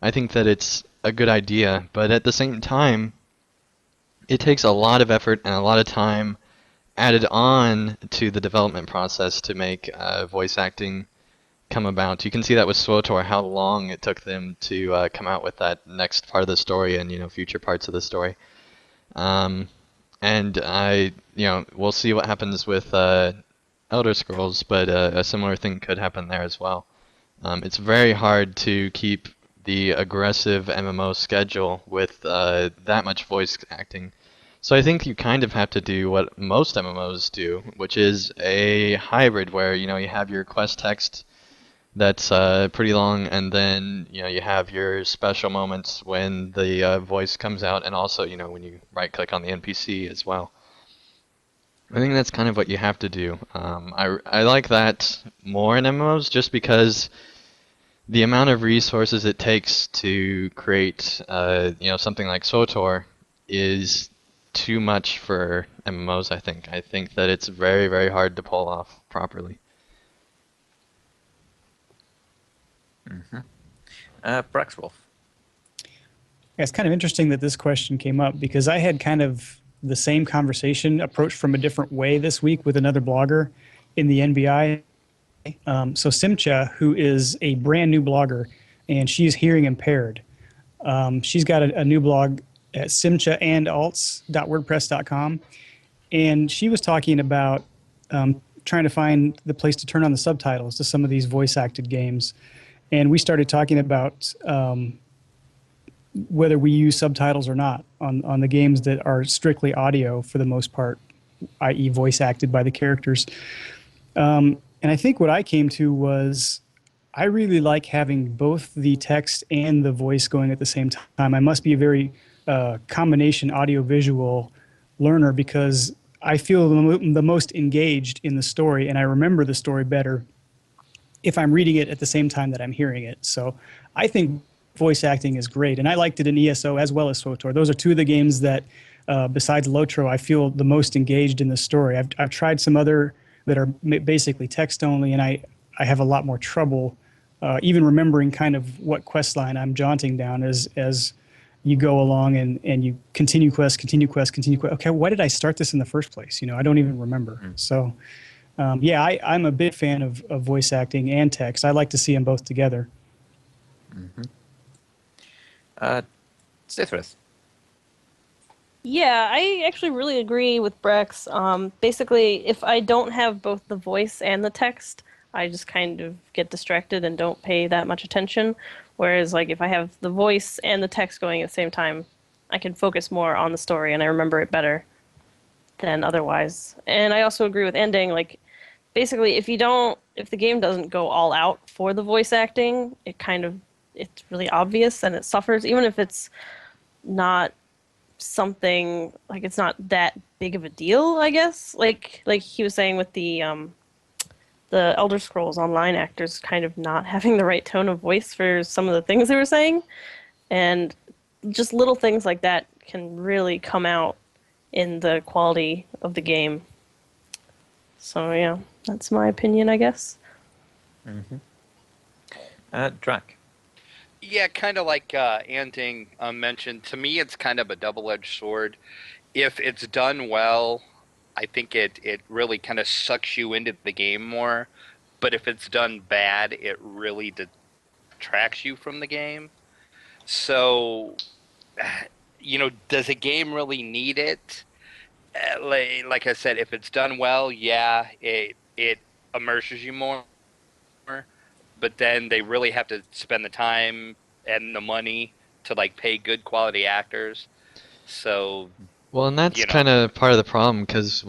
I think that it's a good idea. But at the same time, it takes a lot of effort and a lot of time added on to the development process to make voice acting come about. You can see that with SWTOR, how long it took them to come out with that next part of the story and future parts of the story. And we'll see what happens with Elder Scrolls, but a similar thing could happen there as well. It's very hard to keep the aggressive MMO schedule with that much voice acting. So I think you kind of have to do what most MMOs do, which is a hybrid where you have your quest text that's pretty long, and then you have your special moments when the voice comes out, and also when you right click on the NPC as well. I think that's kind of what you have to do. I like that more in MMOs just because the amount of resources it takes to create something like SWTOR is too much for MMOs. I think that it's very, very hard to pull off properly. Braxwolf. Yeah, it's kind of interesting that this question came up because I had kind of the same conversation approached from a different way this week with another blogger in the NBI. So Simcha, who is a brand new blogger, and she's hearing impaired. She's got a new blog at simchaandalts.wordpress.com, and she was talking about trying to find the place to turn on the subtitles to some of these voice-acted games. And we started talking about whether we use subtitles or not on the games that are strictly audio for the most part, i.e. voice acted by the characters. And I think what I came to was I really like having both the text and the voice going at the same time. I must be a very combination audio-visual learner because I feel the most engaged in the story, and I remember the story better if I'm reading it at the same time that I'm hearing it. So I think voice acting is great, and I liked it in ESO as well as SWTOR. Those are two of the games that, besides LOTRO, I feel the most engaged in the story. I've tried some other that are basically text only, and I have a lot more trouble even remembering kind of what quest line I'm jaunting down as you go along and you continue quest. Okay, why did I start this in the first place? I don't even remember. So yeah, I'm a big fan of voice acting and text. I like to see them both together. Sithrith. Yeah, I actually really agree with Brex. Basically, if I don't have both the voice and the text, I just kind of get distracted and don't pay that much attention. Whereas, like, if I have the voice and the text going at the same time, I can focus more on the story and I remember it better than otherwise. And I also agree with ending, like, basically, if the game doesn't go all out for the voice acting, it's really obvious and it suffers, even if it's not something, like, it's not that big of a deal, I guess. Like he was saying with the Elder Scrolls Online actors kind of not having the right tone of voice for some of the things they were saying. And just little things like that can really come out in the quality of the game. So yeah, that's my opinion, I guess. Drac. Yeah, kind of like Anting mentioned. To me, it's kind of a double-edged sword. If it's done well, I think it really kind of sucks you into the game more. But if it's done bad, it really detracts you from the game. So, does a game really need it? Like I said, if it's done well, yeah, it immerses you more. But then they really have to spend the time and the money to pay good quality actors. So, Well, and that's kind of part of the problem because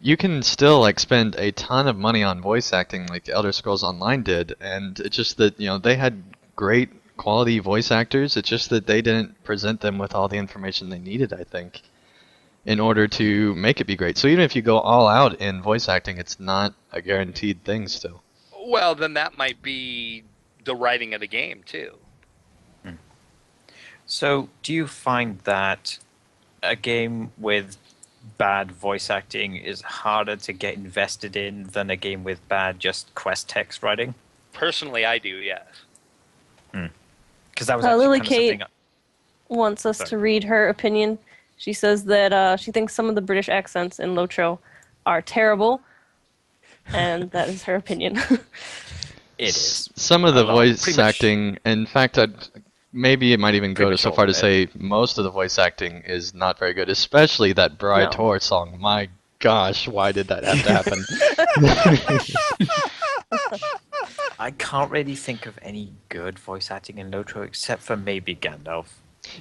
you can still spend a ton of money on voice acting like Elder Scrolls Online did, and it's just that they had great quality voice actors. It's just that they didn't present them with all the information they needed, I think, in order to make it be great. So even if you go all out in voice acting, it's not a guaranteed thing still. well, then that might be the writing of the game too. So, do you find that a game with bad voice acting is harder to get invested in than a game with bad just quest text writing? Personally, I do, yes. Because that was Lily kind of Kate something. wants us to read her opinion. She says that she thinks some of the British accents in LOTRO are terrible, and that is her opinion. It is. Some of the voice acting, in fact, maybe it might even go so far to say most of the voice acting is not very good, especially that Bride Tor song. My gosh, why did that have to happen? I can't really think of any good voice acting in LOTRO except for maybe Gandalf.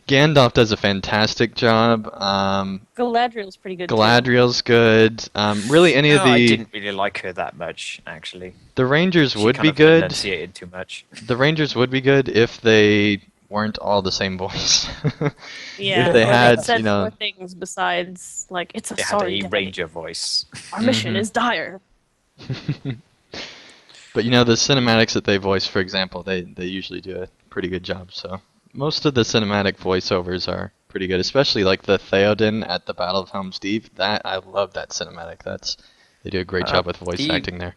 Gandalf does a fantastic job. Galadriel's pretty good too. Galadriel's good. Really, any of No, I the didn't really like her that much, actually. Rangers She would kind be of good. enunciated too much. The Rangers would be good if they weren't all the same voice. Yeah, If they or had, they said you know, more things besides like it's a They had sorry a day. ranger voice. Our mission Mhm. is dire. But you know, the cinematics that they voice, for example, they usually do a pretty good job. So most of the cinematic voiceovers are pretty good, especially like the Theoden at the Battle of Helm's Deep. That I love that cinematic. They do a great job with voice the acting there.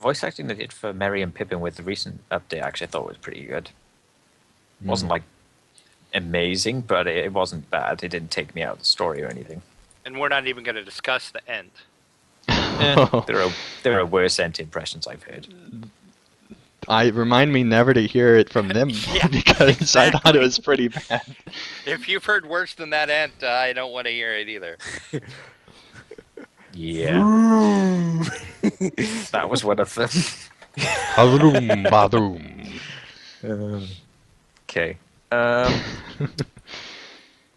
Voice acting they did for Merry and Pippin with the recent update, actually, I thought was pretty good. It wasn't like amazing, but it wasn't bad. It didn't take me out of the story or anything. And we're not even going to discuss the end. There are worse end impressions I've heard. I remind me never to hear it from them Yeah, because I thought it was pretty bad. If you've heard worse than that end, I don't want to hear it either. Yeah, that was one of them. Hadoom, badoom. Okay.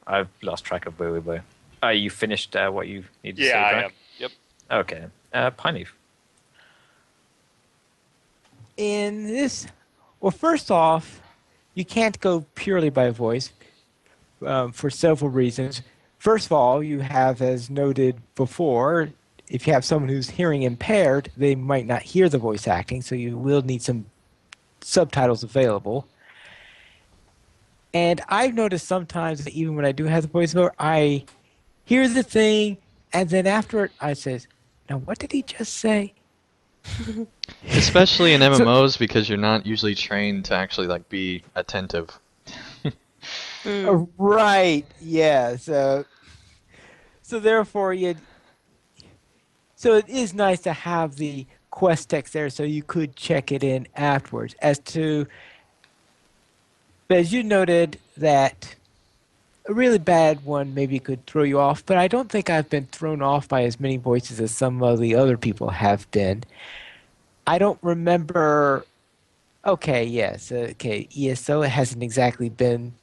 I've lost track of where we were. You finished what you needed to say, Yeah, I Greg? am. Yep. Okay. Pineleaf. In this, well, first off, you can't go purely by voice for several reasons. First of all, you have, as noted before, if you have someone who's hearing impaired, they might not hear the voice acting, so you will need some subtitles available. And I've noticed sometimes that even when I do have the voiceover, I hear the thing, and then after it, I says, "Now, what did he just say?" Especially in MMOs because you're not usually trained to actually like be attentive. Right. Yeah. So therefore, so it is nice to have the quest text there, so you could check it in afterwards. But as you noted, that a really bad one maybe could throw you off, but I don't think I've been thrown off by as many voices as some of the other people have been. I don't remember. Okay, yes, okay, ESO hasn't exactly been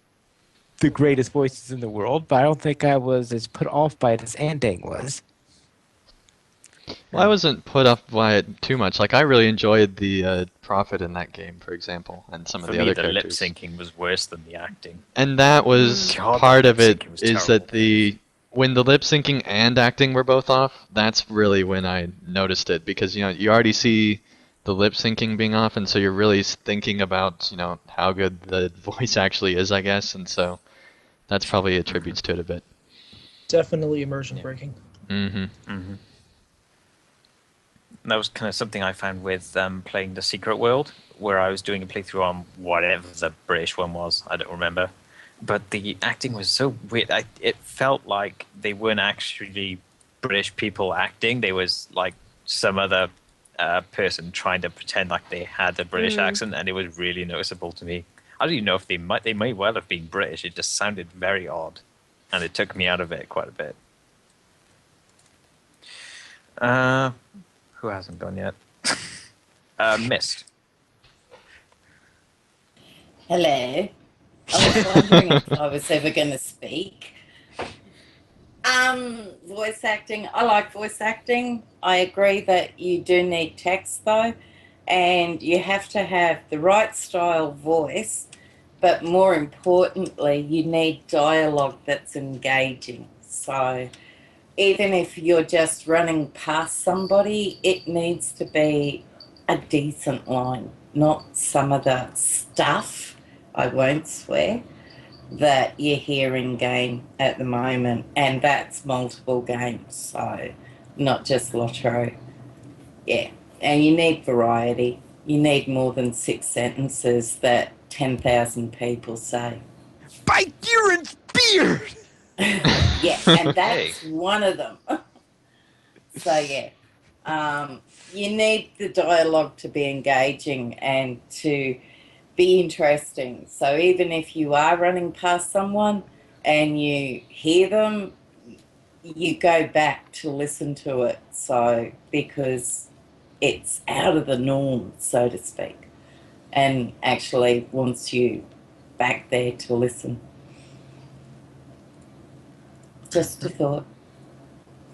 the greatest voices in the world, but I don't think I was as put off by it as Andang was. Well, I wasn't put off by it too much. Like I really enjoyed the Prophet in that game, for example, and some For of the me, other the lip characters. syncing was worse than the acting. And that was God, part that of it lip-syncing was is terrible. that when the lip syncing and acting were both off, that's really when I noticed it because you already see the lip syncing being off, and so you're really thinking about how good the voice actually is, I guess, and so that's probably attributes to it a bit. Definitely immersion breaking. Mm-hmm. Mm-hmm. That was kind of something I found with playing the Secret World, where I was doing a playthrough on whatever the British one was. I don't remember. But the acting was so weird. It felt like they weren't actually British people acting. They was like some other person trying to pretend like they had a British accent, and it was really noticeable to me. I don't even know if they may well have been British. It just sounded very odd, and it took me out of it quite a bit. Who hasn't gone yet? Mist. Hello. I was wondering if I was ever going to speak. Voice acting. I like voice acting. I agree that you do need text though, and you have to have the right style voice, but more importantly, you need dialogue that's engaging. So even if you're just running past somebody, it needs to be a decent line, not some of the stuff, I won't swear, that you hear in game at the moment. And that's multiple games, so not just LOTRO. Yeah, and you need variety. You need more than 6 sentences that 10,000 people say. By Duran's beard! Yeah, and that's one of them. So yeah, you need the dialogue to be engaging and to be interesting. So even if you are running past someone and you hear them, you go back to listen to it. So because it's out of the norm, so to speak, and actually wants you back there to listen. Just a thought.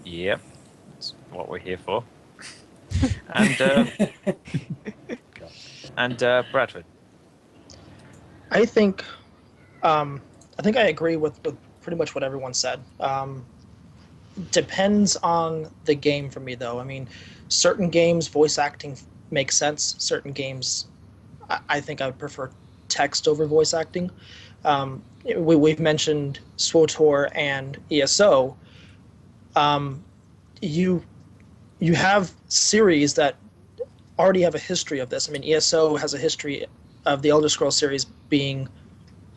Yep, that's what we're here for. And Bradford. I think I think I agree with pretty much what everyone said. Depends on the game for me, though. I mean, certain games voice acting makes sense. Certain games, I think I would prefer text over voice acting. We've mentioned SWTOR and ESO. Um, you you have series that already have a history of this. I mean, ESO has a history of the Elder Scrolls series being,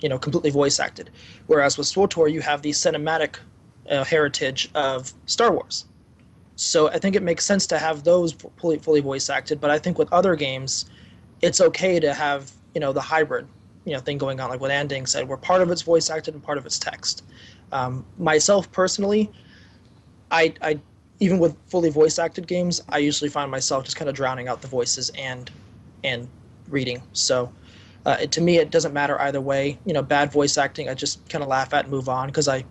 completely voice acted, whereas with SWTOR you have the cinematic heritage of Star Wars. So I think it makes sense to have those fully voice acted. But I think with other games, it's okay to have the hybrid thing going on, like what Anding said, where part of it's voice acted and part of it's text. Myself personally, I even with fully voice acted games, I usually find myself just kind of drowning out the voices and reading. So to me, it doesn't matter either way. Bad voice acting, I just kind of laugh at and move on because I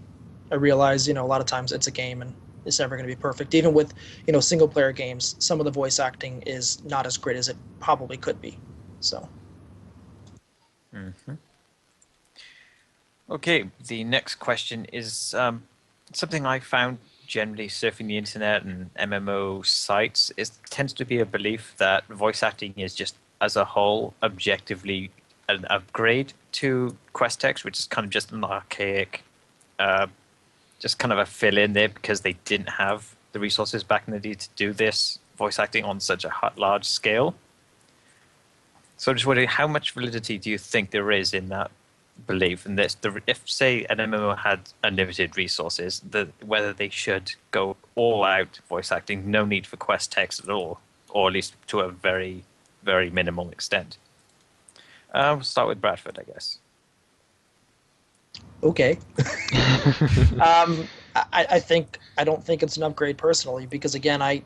realize a lot of times it's a game and it's never going to be perfect. Even with single player games, some of the voice acting is not as great as it probably could be. So. Mm-hmm. Okay, the next question is something I found generally surfing the internet and MMO sites. It tends to be a belief that voice acting is just as a whole objectively an upgrade to quest text, which is kind of just an archaic, just kind of a fill in there because they didn't have the resources back in the day to do this voice acting on such a large scale. So I'm just wondering, how much validity do you think there is in that belief? And this, if say an MMO had unlimited resources, whether they should go all out voice acting, no need for quest text at all, or at least to a very, very minimal extent. We'll start with Bradford, I guess. Okay. I don't think it's an upgrade personally because again I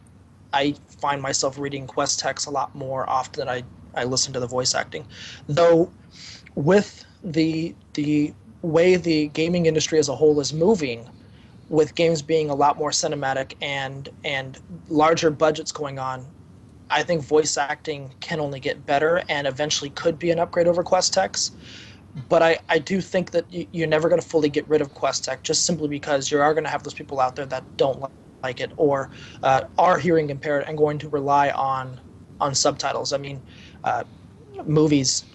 find myself reading quest text a lot more often than I listen to the voice acting. Though with the way the gaming industry as a whole is moving, with games being a lot more cinematic and larger budgets going on, I think voice acting can only get better and eventually could be an upgrade over quest text. But I do think that you're never going to fully get rid of quest tech just simply because you are going to have those people out there that don't like it or are hearing impaired and going to rely on subtitles. I mean, movies,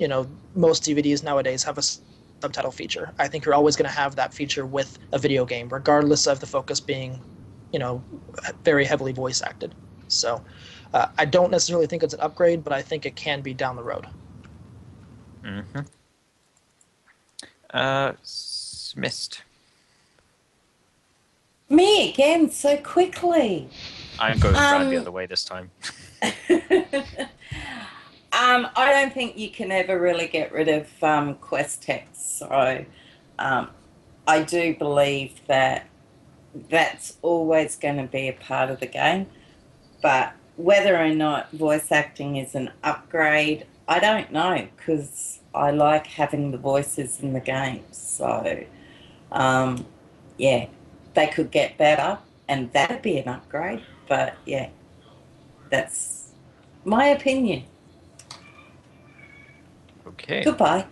most DVDs nowadays have a subtitle feature. I think you're always going to have that feature with a video game, regardless of the focus being, very heavily voice acted. So I don't necessarily think it's an upgrade, but I think it can be down the road. Mm-hmm. Smist. Me again, so quickly. I'm going round the other way this time. I don't think you can ever really get rid of quest text. So I do believe that that's always going to be a part of the game. But whether or not voice acting is an upgrade, I don't know because I like having the voices in the game. So, yeah, they could get better and that'd be an upgrade. But yeah, that's my opinion. Okay. Goodbye.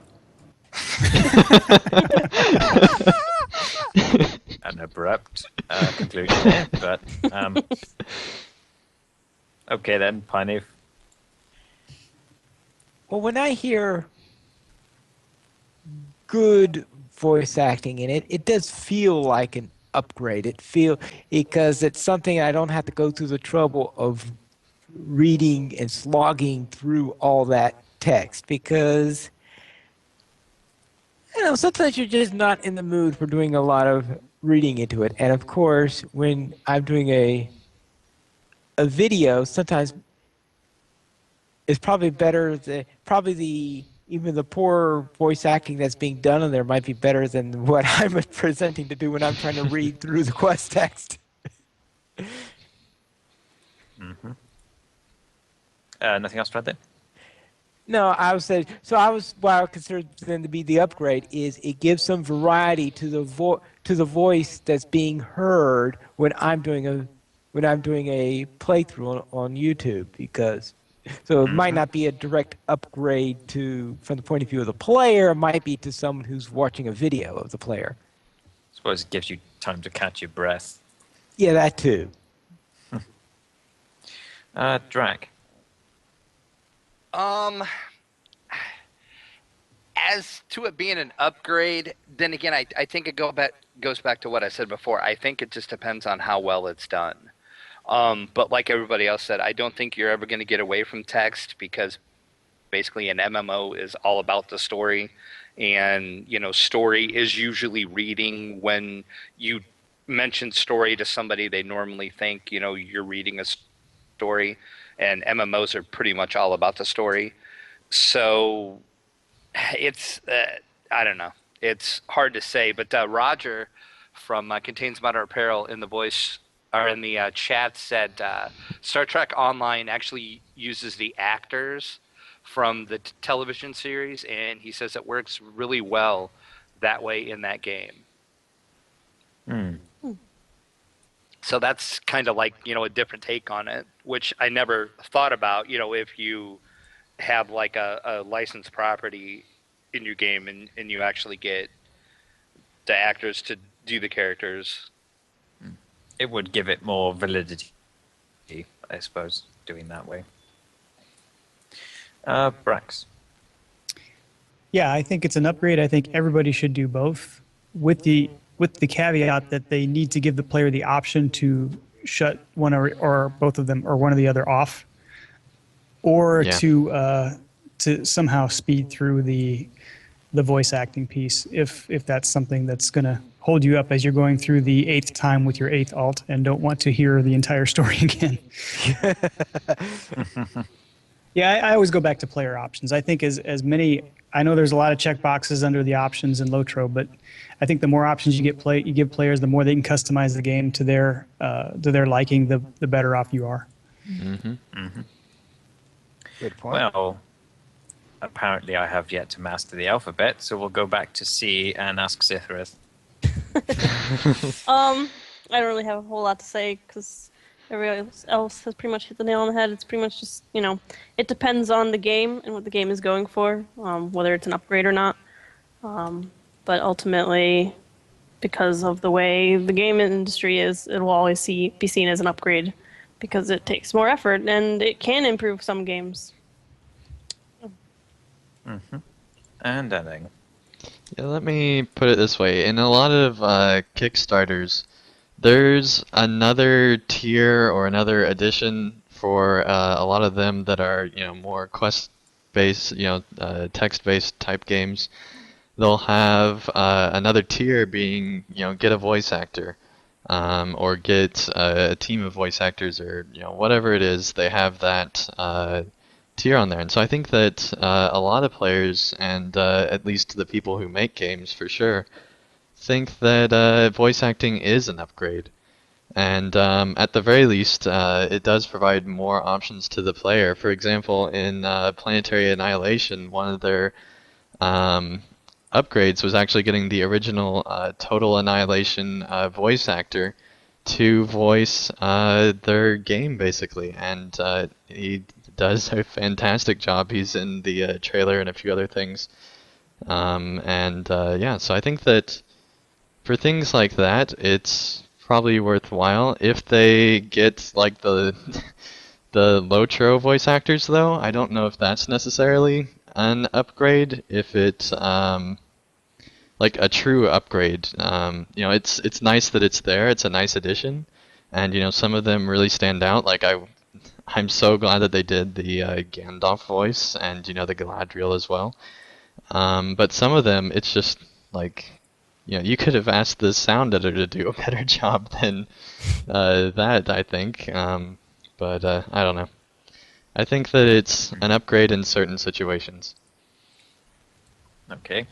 An abrupt conclusion there, but okay then, Pineve. Well, when I hear good voice acting in it, it does feel like an upgrade. Because it's something I don't have to go through the trouble of reading and slogging through all that text because sometimes you're just not in the mood for doing a lot of reading into it. And of course, when I'm doing a video, sometimes it's probably better even the poor voice acting that's being done in there might be better than what I'm presenting to do when I'm trying to read through the quest text. Mm-hmm. Nothing else, Brad? Then? No, what I would consider then to be the upgrade is it gives some variety to to the voice that's being heard when I'm doing a playthrough on YouTube, because so it might not be a direct upgrade from the point of view of the player. It might be to someone who's watching a video of the player. I suppose it gives you time to catch your breath. Yeah, that too. Drac. As to it being an upgrade, then again, I think it goes back to what I said before. I think it just depends on how well it's done. But like everybody else said, I don't think you're ever going to get away from text, because basically an MMO is all about the story. And, story is usually reading. When you mention story to somebody, they normally think, you're reading a story. And MMOs are pretty much all about the story. So it's, I don't know. It's hard to say. But Roger from Contains Modern Apparel in the voice, or in the chat, said Star Trek Online actually uses the actors from the television series, and he says it works really well that way in that game. So that's kind of like, a different take on it, which I never thought about. If you have like a licensed property in your game, and you actually get the actors to do the characters. It would give it more validity, I suppose, doing that way. Brax. Yeah, I think it's an upgrade. I think everybody should do both, with the caveat that they need to give the player the option to shut one or both of them, or one or the other, off, or to somehow speed through the voice acting piece, if that's something that's going to hold you up as you're going through the 8th time with your 8th alt and don't want to hear the entire story again. Yeah, I always go back to player options. I think as many, I know there's a lot of checkboxes under the options in LOTRO, but I think the more options you give players, the more they can customize the game to their liking, the better off you are. Good point. Well, apparently I have yet to master the alphabet, so we'll go back to C and ask Sithrith. I don't really have a whole lot to say, because everybody else has pretty much hit the nail on the head. It's pretty much just, it depends on the game and what the game is going for, whether it's an upgrade or not. But ultimately, because of the way the game industry is, it will always be seen as an upgrade, because it takes more effort and it can improve some games. And ending. Yeah, let me put it this way. In a lot of Kickstarters, there's another tier or another edition for a lot of them that are, more quest-based, text-based type games. They'll have another tier being, get a voice actor, or get a team of voice actors, or whatever it is. They have that tier on there, and so I think that a lot of players, and at least the people who make games for sure, think that voice acting is an upgrade. And at the very least, it does provide more options to the player. For example, in Planetary Annihilation, one of their upgrades was actually getting the original Total Annihilation voice actor to voice their game, basically. And he does a fantastic job. He's in the trailer and a few other things. Yeah, so I think that for things like that, it's probably worthwhile. If they get like the LOTRO voice actors, though, I don't know if that's necessarily an upgrade. If it's like a true upgrade, it's nice that it's there. It's a nice addition, and some of them really stand out. Like I'm so glad that they did the Gandalf voice and the Galadriel as well. But some of them, it's just like, you could have asked the sound editor to do a better job than that, I think. But I don't know. I think that it's an upgrade in certain situations. Okay.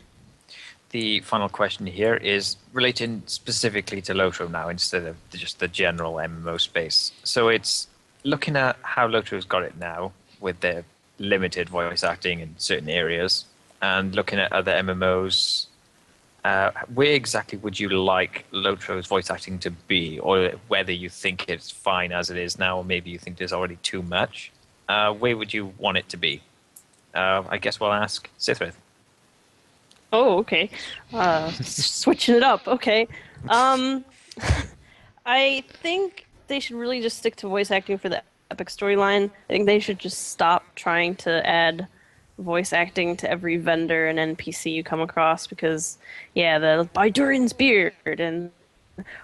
The final question here is relating specifically to LOTRO now, instead of just the general MMO space. So it's looking at how LOTRO's got it now, with their limited voice acting in certain areas, and looking at other MMOs where exactly would you like Lotro's voice acting to be, or whether you think it's fine as it is now, or maybe you think there's already too much? Where would you want it to be? I guess we'll ask Sithrid. Oh, okay. Switching it up. Okay. Um, I think they should really just stick to voice acting for the epic storyline. I think they should just stop trying to add voice acting to every vendor and NPC you come across because, yeah, the buy Durin's beard and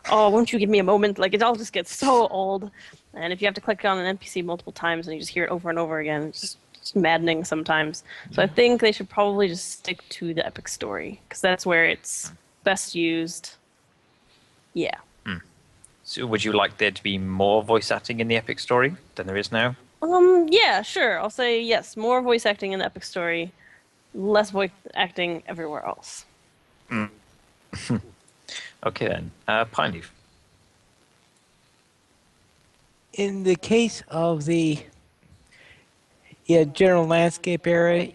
oh, won't you give me a moment? Like, it all just gets so old. And if you have to click on an NPC multiple times and you just hear it over and over again, it's maddening sometimes. So I think they should probably just stick to the epic story because that's where it's best used. Yeah. So would you like there to be more voice acting in the epic story than there is now? Yeah, sure. I'll say yes. More voice acting in the epic story, less voice acting everywhere else. Okay then. Pineleaf. In the case of the general landscape area,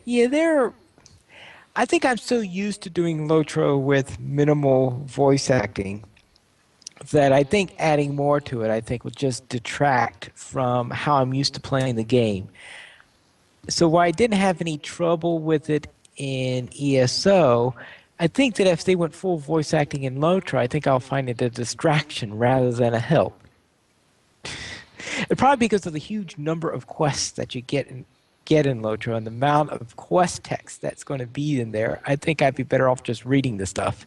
I think I'm so used to doing Lotro with minimal voice acting that I think adding more to it, I think, will just detract from how I'm used to playing the game. So while I didn't have any trouble with it in ESO, I think that if they went full voice acting in Lotro, I think I'll find it a distraction rather than a help. And probably because of the huge number of quests that you get in Lotro and the amount of quest text that's going to be in there, I think I'd be better off just reading the stuff.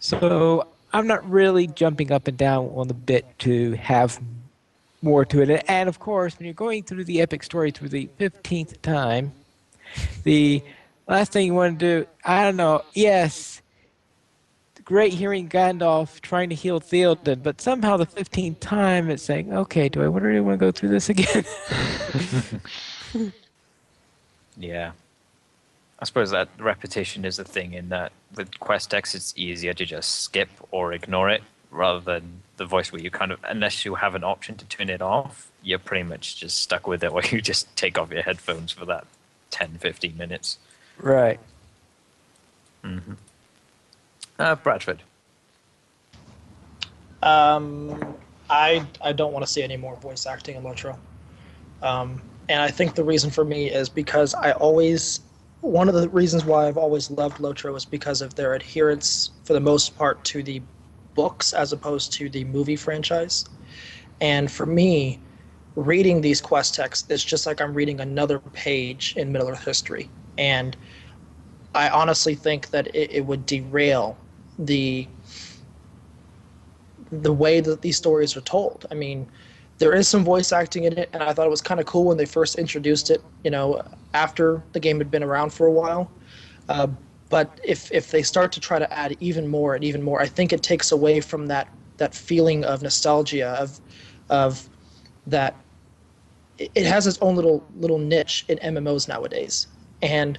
So I'm not really jumping up and down on the bit to have more to it. And of course, when you're going through the epic story through the 15th time, the last thing you want to do, I don't know, yes, great hearing Gandalf trying to heal Theoden, but somehow the 15th time it's saying, okay, do I really want to go through this again? Yeah. I suppose that repetition is the thing in that with quest X it's easier to just skip or ignore it rather than the voice where you kind of, unless you have an option to turn it off, you're pretty much just stuck with it, or you just take off your headphones for that 10-15 minutes. Right. Bradford. I don't want to see any more voice acting in Lotro. And I think the reason for me is because one of the reasons why I've always loved Lotro is because of their adherence, for the most part, to the books as opposed to the movie franchise. And for me, reading these quest texts is just like I'm reading another page in Middle Earth history. And I honestly think that it would derail the way that these stories are told. I mean, there is some voice acting in it, and I thought it was kind of cool when they first introduced it, after the game had been around for a while. But if they start to try to add even more and even more, I think it takes away from that feeling of nostalgia, of that it has its own little niche in MMOs nowadays. And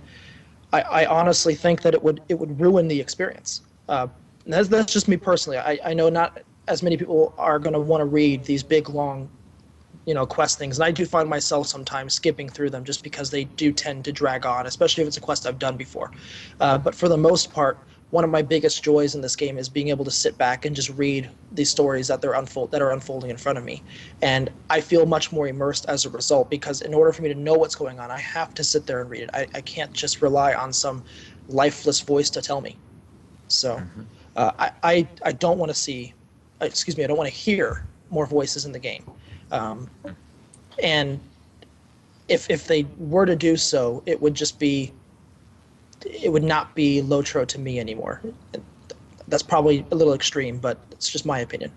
I honestly think that it would ruin the experience. That's just me personally. I know not as many people are going to want to read these big, long, quest things. And I do find myself sometimes skipping through them just because they do tend to drag on, especially if it's a quest I've done before. But for the most part, one of my biggest joys in this game is being able to sit back and just read these stories that are unfolding in front of me. And I feel much more immersed as a result, because in order for me to know what's going on, I have to sit there and read it. I can't just rely on some lifeless voice to tell me. So I don't want to see, I don't want to hear more voices in the game. And if they were to do so, it would not be Lotro to me anymore. That's probably a little extreme, but it's just my opinion.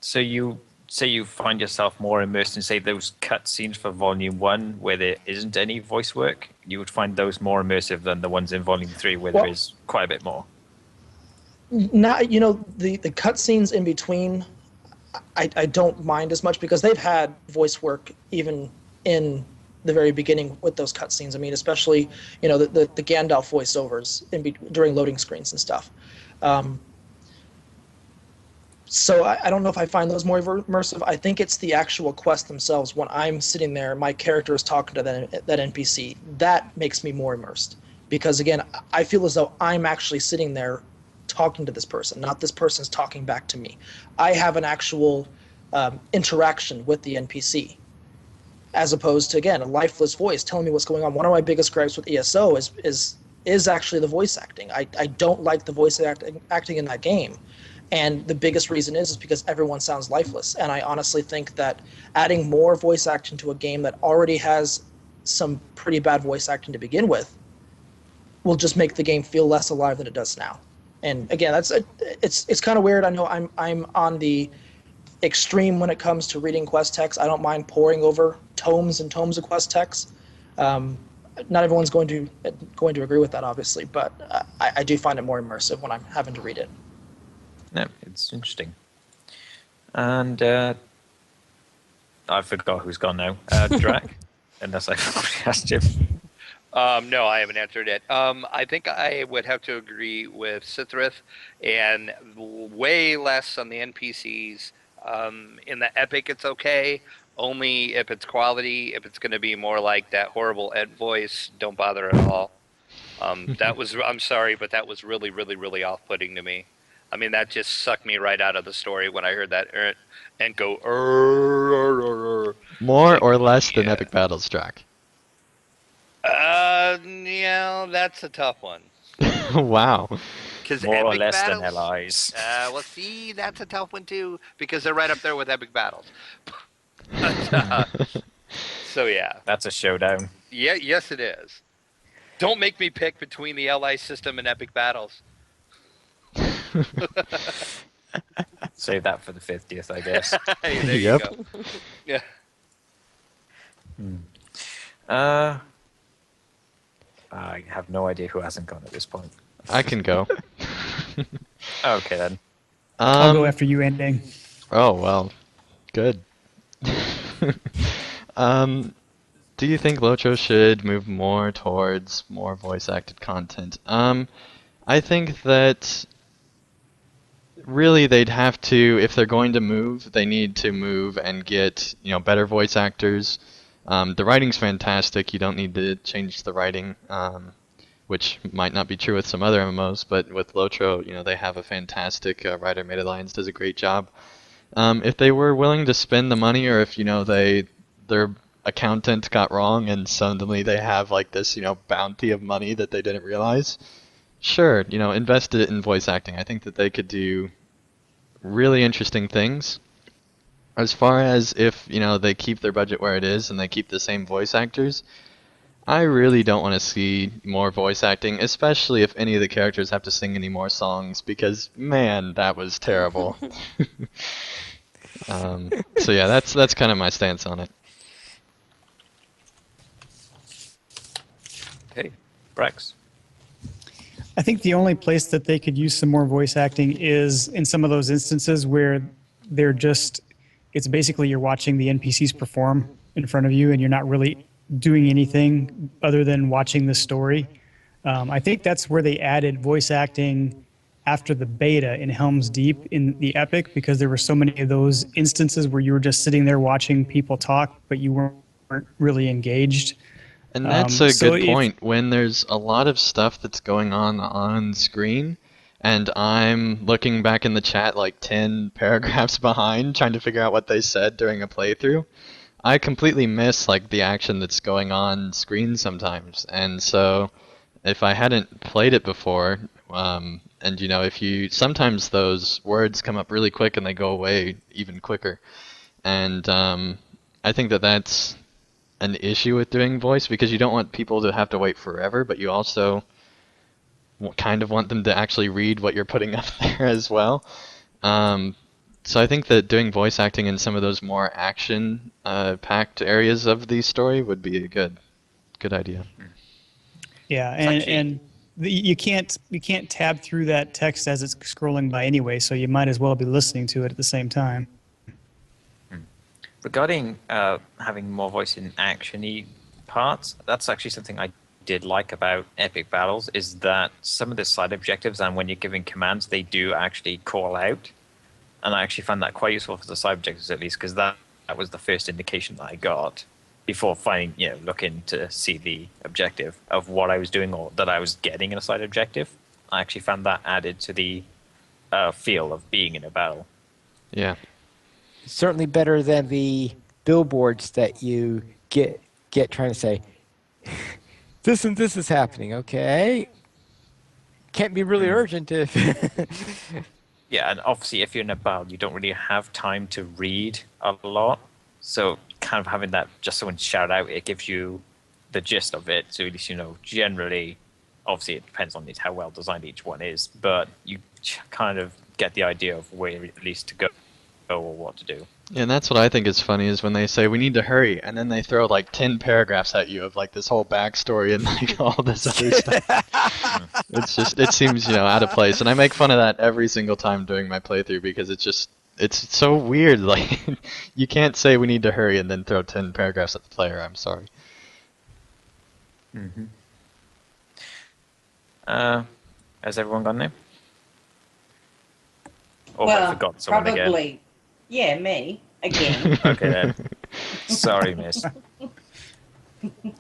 So you say you find yourself more immersed in, say, those cutscenes for Volume 1 where there isn't any voice work? You would find those more immersive than the ones in Volume 3 where there is quite a bit more? Not, the cutscenes in between, I don't mind as much because they've had voice work even in the very beginning with those cutscenes. I mean, especially, the Gandalf voiceovers during loading screens and stuff. So I don't know if I find those more immersive. I think it's the actual quest themselves. When I'm sitting there, my character is talking to that NPC. That makes me more immersed. because again, I feel as though I'm actually sitting there talking to this person, not this person's talking back to me. I have an actual interaction with the NPC, as opposed to, again, a lifeless voice telling me what's going on. One of my biggest gripes with ESO is actually the voice acting. I don't like the voice acting in that game. And the biggest reason is because everyone sounds lifeless. And I honestly think that adding more voice acting to a game that already has some pretty bad voice acting to begin with will just make the game feel less alive than it does now. And again, it's kind of weird. I know I'm on the extreme when it comes to reading quest text. I don't mind poring over tomes and tomes of quest text. Not everyone's going to agree with that, obviously, but I do find it more immersive when I'm having to read it. No, it's interesting. And I forgot who's gone now. Drac, unless I asked him. No, I haven't answered it. I think I would have to agree with Sithrith, and way less on the NPCs. In the epic, it's okay. Only if it's quality. If it's going to be more like that horrible Ed voice, don't bother at all. I'm sorry, but that was really, really, really off-putting to me. I mean, that just sucked me right out of the story when I heard that and go. More Like, or less than yeah. Epic Battles, Drac? Yeah, that's a tough one. Wow. Because More or Epic less Battles, than allies. well, see, that's a tough one too, because they're right up there with Epic Battles. So yeah. That's a showdown. Yeah, yes, it is. Don't make me pick between the LI system and Epic Battles. Save that for the 50th, I guess. Hey, there Yep. you go. Yeah. I have no idea who hasn't gone at this point. I can go. Okay, then. I'll go after you, ending. Oh, well. Good. Do you think LOTRO should move more towards more voice-acted content? I think that really they'd have to, if they're going to move, they need to move and get, better voice actors. The writing's fantastic. You don't need to change the writing, which might not be true with some other MMOs, but with LOTRO, they have a fantastic writer. Made Alliance does a great job. If they were willing to spend the money, or if their accountant got wrong and suddenly they have like this bounty of money that they didn't realize, sure, invest it in voice acting. I think that they could do really interesting things. As far as if they keep their budget where it is and they keep the same voice actors, I really don't want to see more voice acting, especially if any of the characters have to sing any more songs, because man, that was terrible. So yeah, that's kind of my stance on it. Okay, Brax. I think the only place that they could use some more voice acting is in some of those instances where it's basically you're watching the NPCs perform in front of you and you're not really doing anything other than watching the story. I think that's where they added voice acting after the beta in Helm's Deep in the Epic, because there were so many of those instances where you were just sitting there watching people talk, but you weren't really engaged. And that's a good point. When there's a lot of stuff that's going on screen, and I'm looking back in the chat like 10 paragraphs behind, trying to figure out what they said during a playthrough, I completely miss like the action that's going on screen sometimes. And so, if I hadn't played it before, and sometimes those words come up really quick and they go away even quicker, and I think that that's an issue with doing voice, because you don't want people to have to wait forever, but you also kind of want them to actually read what you're putting up there as well. So I think that doing voice acting in some of those more action packed areas of the story would be a good idea. Yeah, and you can't tab through that text as it's scrolling by anyway, so you might as well be listening to it at the same time. Regarding having more voice in action-y parts, that's actually something I did like about Epic Battles, is that some of the side objectives and when you're giving commands, they do actually call out. And I actually found that quite useful for the side objectives, at least, because that was the first indication that I got before looking to see the objective of what I was doing or that I was getting in a side objective. I actually found that added to the feel of being in a battle. Yeah. Certainly better than the billboards that you get trying to say, this and this is happening, okay? Can't be really urgent if. Yeah, and obviously, if you're in a battle, you don't really have time to read a lot. So, kind of having that just someone shout out, it gives you the gist of it. So, at least you know generally. Obviously, it depends on how well designed each one is, but you kind of get the idea of where at least to go or what to do. Yeah, and that's what I think is funny is when they say we need to hurry, and then they throw like 10 paragraphs at you of like this whole backstory and like all this other stuff. It's just it seems out of place, and I make fun of that every single time during my playthrough because it's so weird. Like you can't say we need to hurry and then throw 10 paragraphs at the player. I'm sorry. Mm-hmm. Has everyone gone now? Or have I forgot someone probably. again? Yeah, me again. Okay then. Sorry, miss.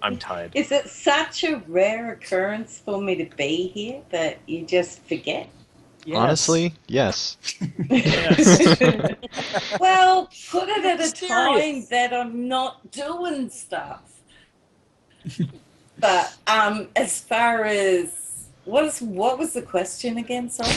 I'm tired. Is it such a rare occurrence for me to be here that you just forget? Yes. Honestly, yes. Yes. Well, put it at a Mysterious. time that I'm not doing stuff. But as far as what was the question again? Sorry.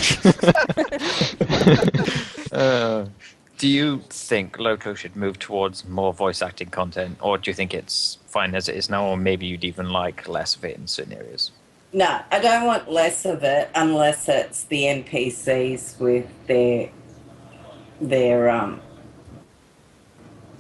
Do you think LOTRO should move towards more voice acting content, or do you think it's fine as it is now, or maybe you'd even like less of it in certain areas? No, I don't want less of it unless it's the NPCs with their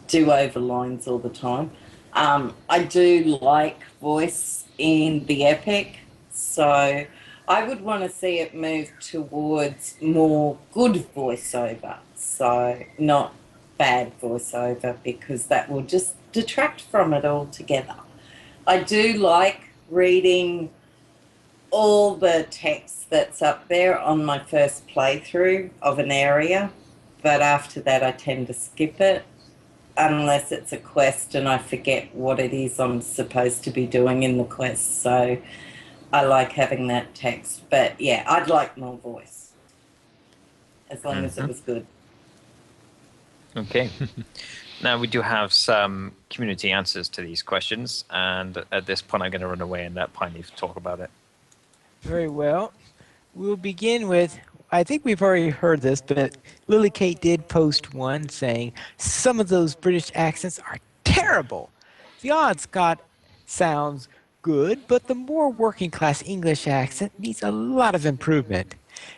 do-over lines all the time. I do like voice in the epic, so I would want to see it move towards more good voiceover, so not bad voiceover, because that will just detract from it altogether. I do like reading all the text that's up there on my first playthrough of an area, but after that I tend to skip it unless it's a quest and I forget what it is I'm supposed to be doing in the quest. So I like having that text. But yeah, I'd like more voice, as long as it was good. Okay. Now we do have some community answers to these questions, and at this point I'm going to run away and let Pineleaf talk about it. Very well. We'll begin with, I think we've already heard this, but Lily Kate did post one saying, some of those British accents are terrible. The Odd Scot sounds good, but the more working class English accent needs a lot of improvement.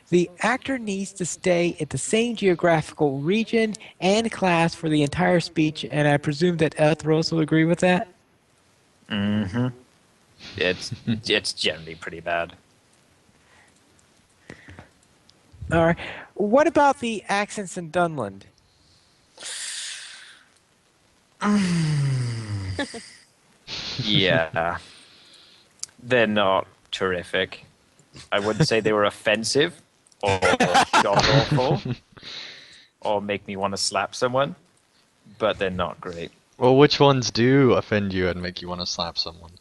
The actor needs to stay at the same geographical region and class for the entire speech, and I presume that Ethros will agree with that? Mm-hmm. It's generally pretty bad. All right. What about the accents in Dunland? Yeah. They're not terrific. I wouldn't say they were offensive or god-awful or make me want to slap someone, but they're not great. Well, which ones do offend you and make you want to slap someone?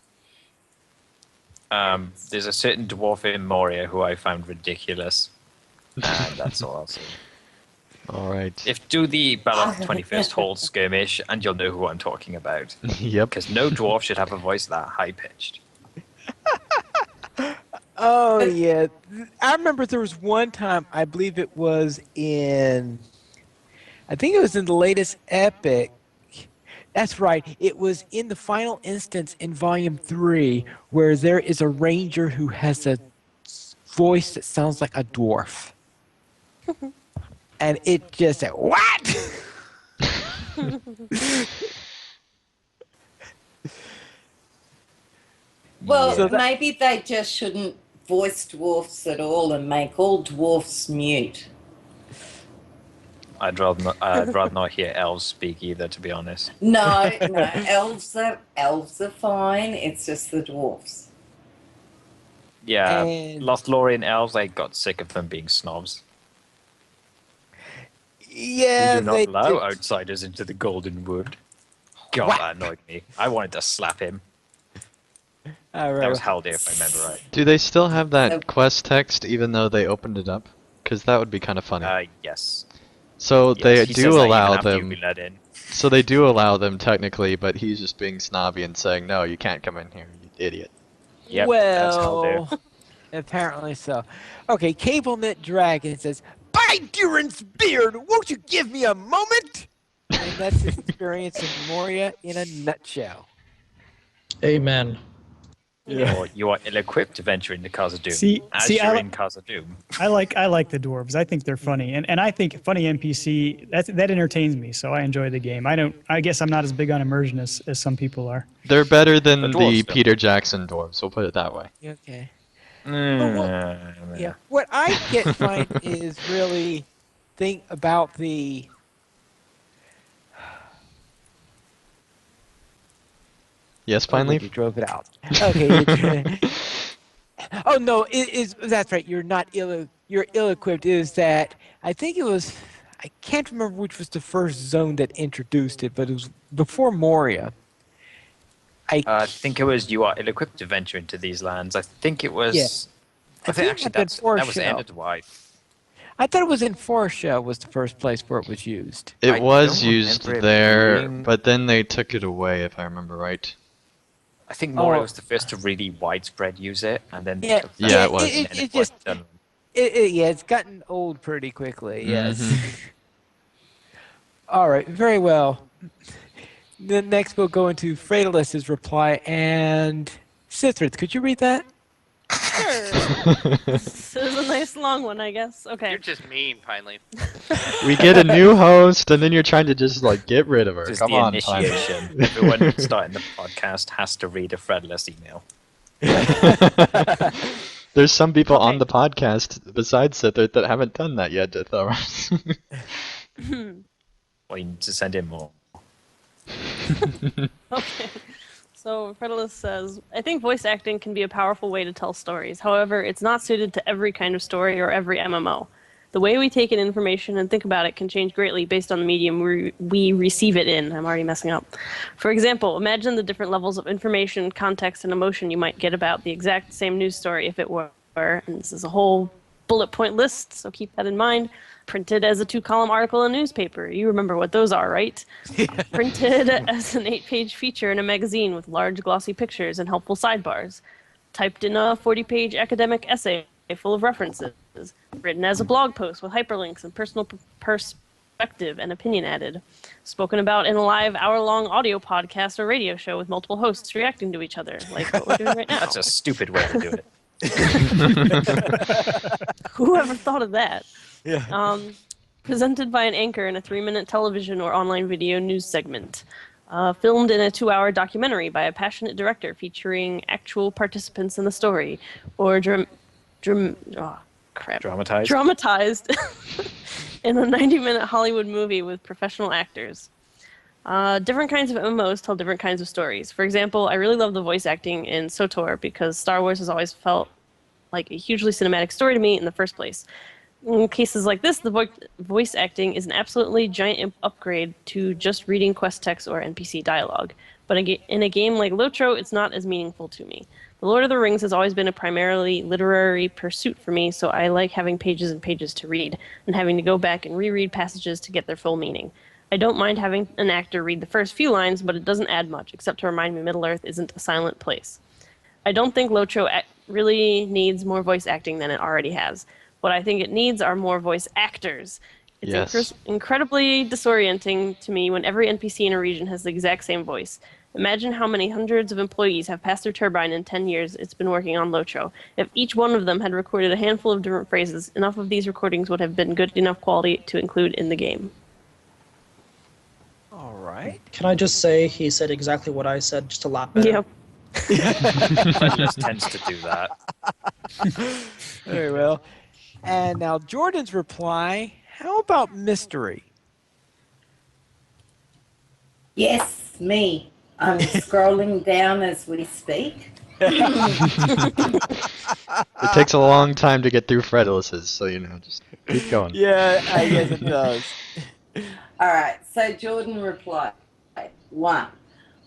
There's a certain dwarf in Moria who I found ridiculous, and that's all I'll say. All right. Do the Battle of the 21st Hall skirmish, and you'll know who I'm talking about. Yep. Because no dwarf should have a voice that high-pitched. Oh, yeah. I remember there was one time, I believe it was in, I think it was in the latest epic. That's right. It was in the final instance in Volume 3 where there is a ranger who has a voice that sounds like a dwarf. And it just said, what? Well, So that- maybe they just shouldn't voice dwarfs at all and make all dwarfs mute. I'd rather not hear elves speak either, to be honest. No, elves are fine. It's just the dwarfs. Yeah, And- Lothlorien elves, I got sick of them being snobs. Yeah, We do not they allow did. outsiders into the Golden Wood. God, Whack. that annoyed me. I wanted to slap him. All That was right. Haldir, if I remember right. Do they still have So- that quest text even though they opened it up? Because that would be kind of funny. Yes. So Yes, they he do says that even allow after you've them. been let in. So they do allow them technically, but he's just being snobby and saying, "No, you can't come in here, you idiot." Yep, that's Haldir. Well, apparently so. Okay, CableNet Dragon says, "By Duran's beard, won't you give me a moment?" And that's his experience in Moria in a nutshell. Amen. Or you are ill-equipped to venture into Khazad-dûm. See, as see, you're I- in Khazad-dûm. I like the dwarves. I think they're funny, and I think funny NPC that entertains me. So I enjoy the game. I guess I'm not as big on immersion as some people are. They're better than The the dwarves, though. Peter Jackson dwarves. We'll put it that way. Okay. Mm, Yeah. What I find is really think about the Yes, Oh, finally. good, you drove it out. Okay. Oh no, that's right. You're not you're ill-equipped. Is that I think it was I can't remember which was the first zone that introduced it, but it was before Moria. I think it was you are ill-equipped to venture into these lands. I think it was. Yeah. I think it actually might have been that was the end Foreshell. of Dwight. I thought it was in Foreshell was the first place where it was used. It I was don't used remember it there, being- but then they took it away, if I remember right. I think Moria Oh. was the first to really widespread use it, and then Yeah, took Yeah, that it was. and it then it just- was done. Yeah, it's gotten old pretty quickly. Yes. Mhm. All right, very well. Then next we'll go into Fratalis's reply and Sithrith, could you read that? Sure. This is a nice long one, I guess. Okay. You're just mean, Pinely. We get a new host, and then you're trying to just like get rid of her. Just Come the on, Tyler. initiation. Everyone starting the podcast has to read a Fredless email. There's some people on Okay. the podcast besides Sithert that haven't done that yet, though. Well, you need to send in more. Okay. So Fredalis says, I think voice acting can be a powerful way to tell stories. However, it's not suited to every kind of story or every MMO. The way we take in information and think about it can change greatly based on the medium we receive it in. I'm already messing up. For example, imagine the different levels of information, context, and emotion you might get about the exact same news story if it were, and this is a whole bullet point list, so keep that in mind, printed as a 2-column article in a newspaper. You remember what those are, right? Printed as an 8-page feature in a magazine with large glossy pictures and helpful sidebars. Typed in a 40-page academic essay full of references. Written as a blog post with hyperlinks and personal perspective and opinion added. Spoken about in a live hour-long audio podcast or radio show with multiple hosts reacting to each other, like what we're doing right now. That's a stupid way to do it. Whoever thought of that? Yeah. Presented by an anchor in a 3-minute television or online video news segment. Filmed in a 2-hour documentary by a passionate director featuring actual participants in the story. Or Dramatized. dramatized in a 90-minute Hollywood movie with professional actors. Different kinds of MMOs tell different kinds of stories. For example, I really love the voice acting in SWTOR because Star Wars has always felt like a hugely cinematic story to me in the first place. In cases like this, the voice acting is an absolutely giant upgrade to just reading quest text or NPC dialogue. But in a game like LOTRO, it's not as meaningful to me. The Lord of the Rings has always been a primarily literary pursuit for me, so I like having pages and pages to read, and having to go back and reread passages to get their full meaning. I don't mind having an actor read the first few lines, but it doesn't add much, except to remind me Middle-earth isn't a silent place. I don't think LOTRO really needs more voice acting than it already has. What I think it needs are more voice actors. It's Yes. incredibly disorienting to me when every NPC in a region has the exact same voice. Imagine how many hundreds of employees have passed their turbine in 10 years it's been working on LOTRO. If each one of them had recorded a handful of different phrases, enough of these recordings would have been good enough quality to include in the game. All right. Can I just say he said exactly what I said, just a lot better. Yep. Fredless tends to do that. Very well. And now Jordan's reply, how about mystery? Yes, me. I'm scrolling down as we speak. It takes a long time to get through Fredless's, so just keep going. Yeah, I guess it does. All right, so Jordan replied, 1.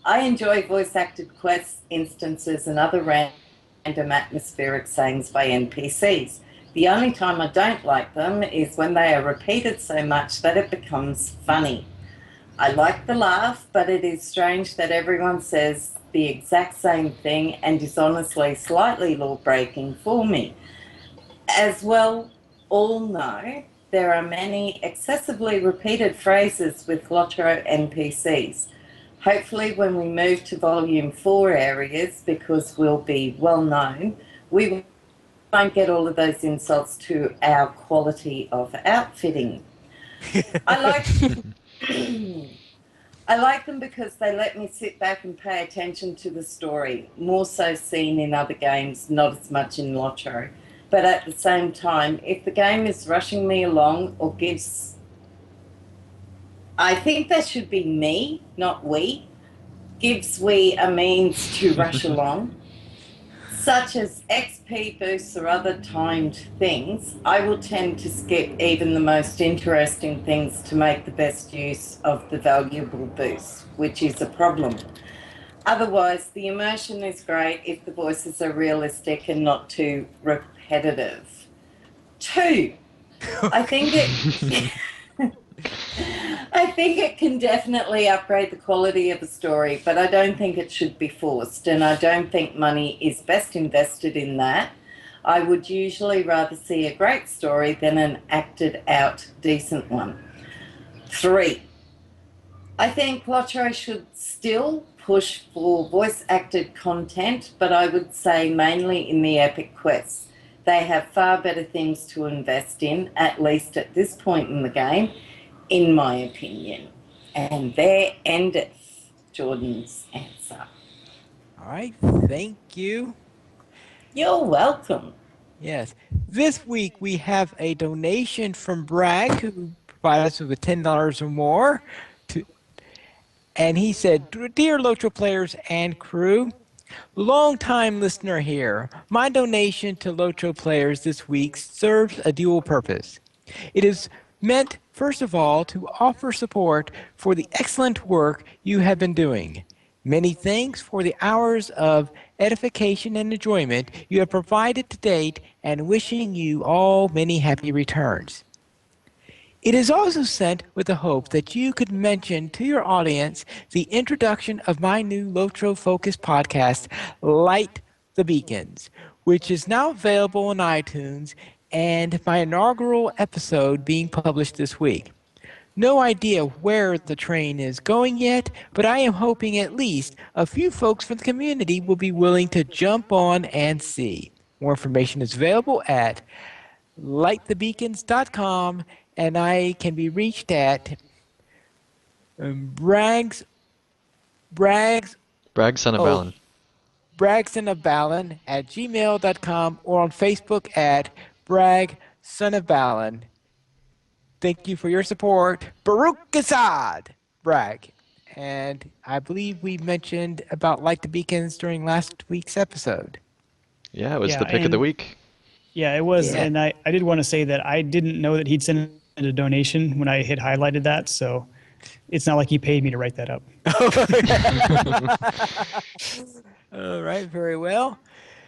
I enjoy voice acted quests, instances, and other random atmospheric sayings by NPCs. The only time I don't like them is when they are repeated so much that it becomes funny. I like the laugh, but it is strange that everyone says the exact same thing and is honestly slightly law breaking for me. As well, all know there are many excessively repeated phrases with LOTRO NPCs. Hopefully, when we move to Volume 4 areas, because we'll be well known, we won't get all of those insults to our quality of outfitting. I like I like them because they let me sit back and pay attention to the story, more so seen in other games, not as much in LOTRO. But at the same time, if the game is rushing me along or gives. I think that should be me, not we. Gives we a means to rush along, such as XP boosts or other timed things, I will tend to skip even the most interesting things to make the best use of the valuable boosts, which is a problem. Otherwise, the immersion is great if the voices are realistic and not too repetitive. 2. I think it. I think it can definitely upgrade the quality of a story, but I don't think it should be forced, and I don't think money is best invested in that. I would usually rather see a great story than an acted out decent one. 3. I think LOTRO should still push for voice acted content, but I would say mainly in the epic quests. They have far better things to invest in, at least at this point in the game, in my opinion. And there endeth Jordan's answer. All right, thank you. You're welcome. Yes. This week we have a donation from Bragg who provided us with $10 or more. To, and he said, "Dear Lotro players and crew, long time listener here. My donation to Lotro players this week serves a dual purpose. It is meant, first of all, to offer support for the excellent work you have been doing. Many thanks for the hours of edification and enjoyment you have provided to date, and wishing you all many happy returns. It is also sent with the hope that you could mention to your audience the introduction of my new Lotro focused podcast, Light the Beacons, which is now available on iTunes, and my inaugural episode being published this week. No idea where the train is going yet, but I am hoping at least a few folks from the community will be willing to jump on and see. More information is available at lightthebeacons.com, and I can be reached at Brags Brags Bragg, son of oh Balin. Bragsonof at gmail.com, or on Facebook at Bragg Son of Balin. Thank you for your support. Baruch Assad, Bragg. And I believe we mentioned about Light the Beacons during last week's episode. Yeah, it was Yeah, the pick of the and week. yeah, it was. Yeah. And I did want to say that I didn't know that he'd send a donation when I had highlighted that. So it's not like he paid me to write that up. All right, very well.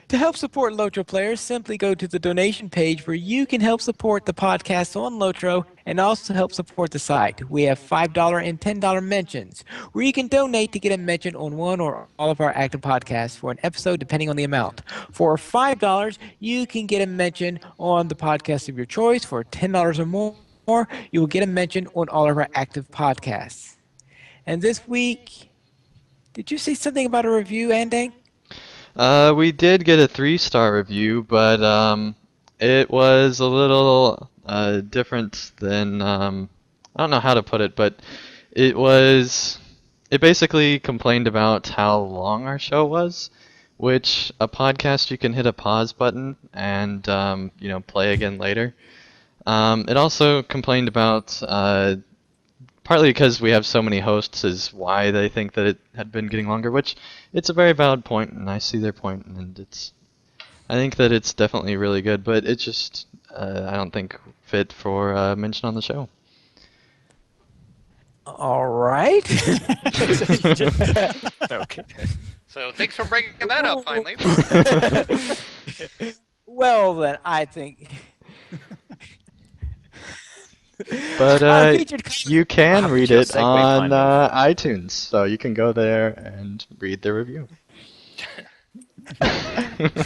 To help support Lotro players, simply go to the donation page where you can help support the podcast on Lotro and also help support the site. We have $5 and $10 mentions where you can donate to get a mention on one or all of our active podcasts for an episode depending on the amount. For $5, you can get a mention on the podcast of your choice. For $10 or more, you will get a mention on all of our active podcasts. And this week, did you say something about a review, Andang? We did get a 3-star review, but it was a little different than I don't know how to put it, but it was it basically complained about how long our show was, which a podcast you can hit a pause button and play again later. It also complained about partly because we have so many hosts is why they think that it had been getting longer, which it's a very valid point, and I see their point, and I think that it's definitely really good, but it just I don't think fit for mention on the show. All right. Okay. So thanks for bringing that up finally. Well, then, I think. But Our featured you What can happened read to your it segue, on finally? iTunes, so you can go there and read the review.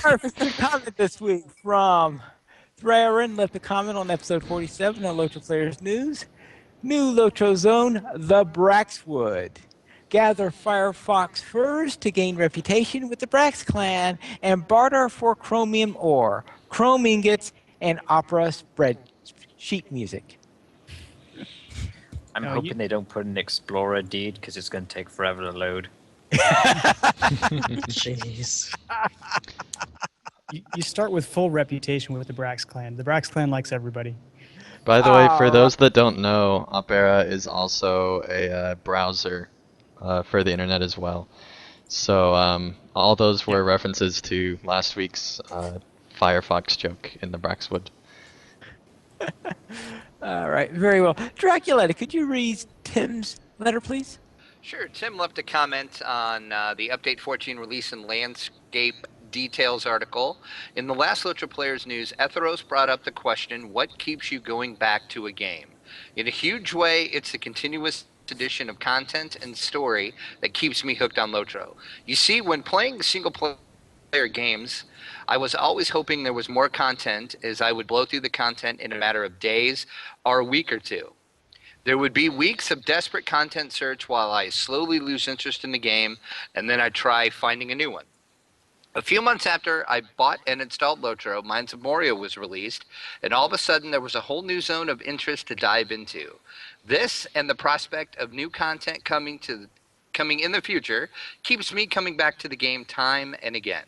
Our featured comment this week from Thrarin left a comment on episode 47 of Lotro Players News. New Lotro Zone, the Braxwood. Gather Firefox furs to gain reputation with the Brax clan and barter for chromium ore, chrome ingots, and opera sheet music. I'm Oh, hoping they don't put an Explorer deed because it's going to take forever to load. Jeez. You start with full reputation with the Brax clan. The Brax clan likes everybody. By the way, for All those that don't know, Opera is also a browser for the internet as well. So all those were references to last week's Firefox joke in the Braxwood. All right, very well. Dracula, could you read Tim's letter, please? Sure. Tim left a comment on the Update 14 release and landscape details article. In the last Lotro Players news, Etheros brought up the question, what keeps you going back to a game? In a huge way, it's the continuous addition of content and story that keeps me hooked on Lotro. You see, when playing single player games, I was always hoping there was more content, as I would blow through the content in a matter of days or a week or two. There would be weeks of desperate content search while I slowly lose interest in the game, and then I'd try finding a new one. A few months after I bought and installed Lotro, Mines of Moria was released, and all of a sudden there was a whole new zone of interest to dive into. This and the prospect of new content coming in the future keeps me coming back to the game time and again.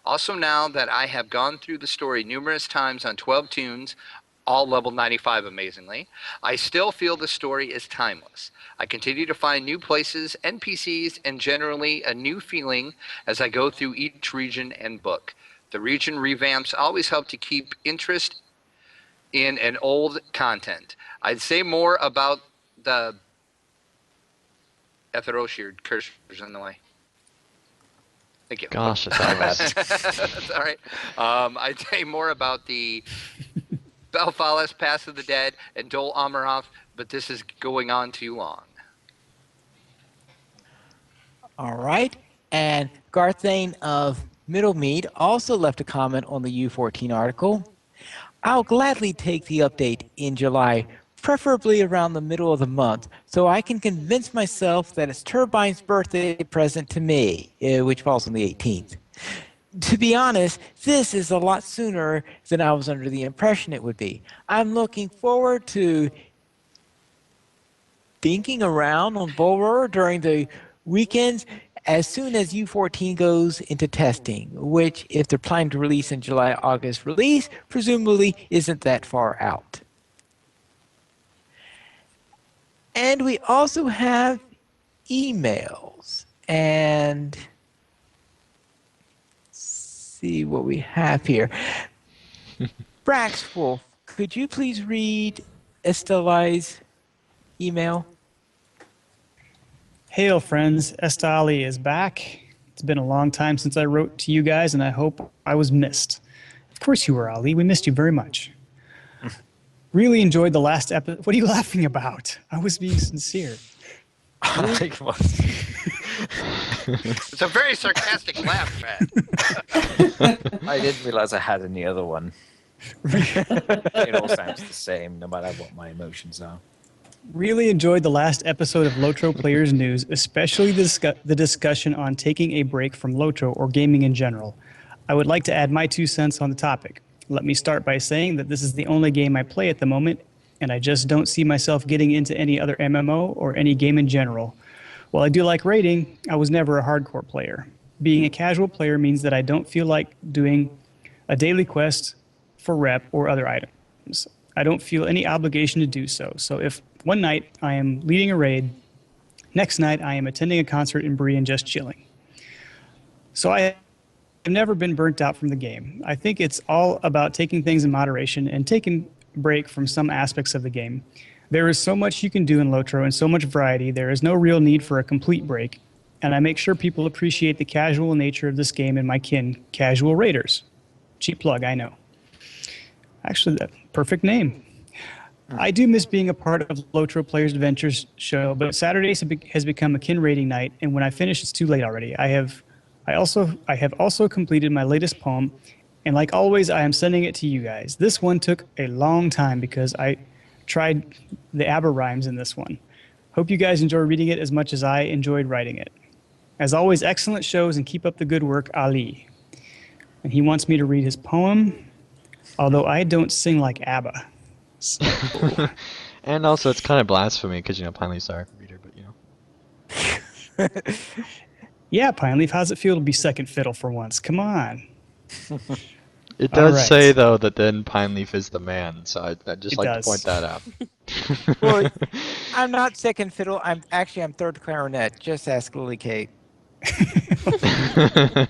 Also, now that I have gone through the story numerous times on 12 tunes, all level 95 amazingly, I still feel the story is timeless. I continue to find new places, NPCs, and generally a new feeling as I go through each region and book. The region revamps always help to keep interest in an old content. I'd say more about the Etheroshir cursors in the way. Thank you. Gosh, it's all bad. That's all right. I'd say more about the Belfalis, Pass of the Dead, and Dol Amarath, but this is going on too long. All right. And Garthane of Middlemead also left a comment on the U14 article. I'll gladly take the update in July, preferably around the middle of the month, so I can convince myself that it's Turbine's birthday present to me, which falls on the 18th. To be honest, this is a lot sooner than I was under the impression it would be. I'm looking forward to thinking around on Bulwer during the weekends as soon as U14 goes into testing, which, if they're planning to release in July, August release, presumably isn't that far out. And we also have emails. And see what we have here. Braxwolf, could you please read Esteli's email? Hail, friends. Estali is back. It's been a long time since I wrote to you guys, and I hope I was missed. Of course you were, Ali. We missed you very much. Really enjoyed the last episode. What are you laughing about? I was being sincere. It's a very sarcastic laugh, Matt. I didn't realize I had any other one. It all sounds the same, no matter what my emotions are. Really enjoyed the last episode of Lotro Players News, especially the discussion on taking a break from Lotro or gaming in general. I would like to add my 2 cents on the topic. Let me start by saying that this is the only game I play at the moment, and I just don't see myself getting into any other MMO or any game in general. While I do like raiding, I was never a hardcore player. Being a casual player means that I don't feel like doing a daily quest for rep or other items. I don't feel any obligation to do so. So if one night I am leading a raid, next night I am attending a concert in Bree and just chilling. So I have never been burnt out from the game. I think it's all about taking things in moderation and taking a break from some aspects of the game. There is so much you can do in Lotro and so much variety, there is no real need for a complete break, and I make sure people appreciate the casual nature of this game and my kin, Casual Raiders. Cheap plug, I know. Actually, that perfect name. I do miss being a part of Lotro Players Adventures show, but Saturdays has become a kin rating night, and when I finish, it's too late already. I have also completed my latest poem, and like always, I am sending it to you guys. This one took a long time because I tried the ABBA rhymes in this one. Hope you guys enjoy reading it as much as I enjoyed writing it. As always, excellent shows and keep up the good work, Ali. And he wants me to read his poem, although I don't sing like ABBA. So, And also, it's kind of blasphemy because Pine Leaf's our reader, but yeah, Pine Leaf, how's it feel to be second fiddle for once? Come on. It does Alright. say though that then Pine Leaf is the man, so I'd just It like does. to point that out. Well, I'm not second fiddle. I'm third clarinet. Just ask Lily Kate. God.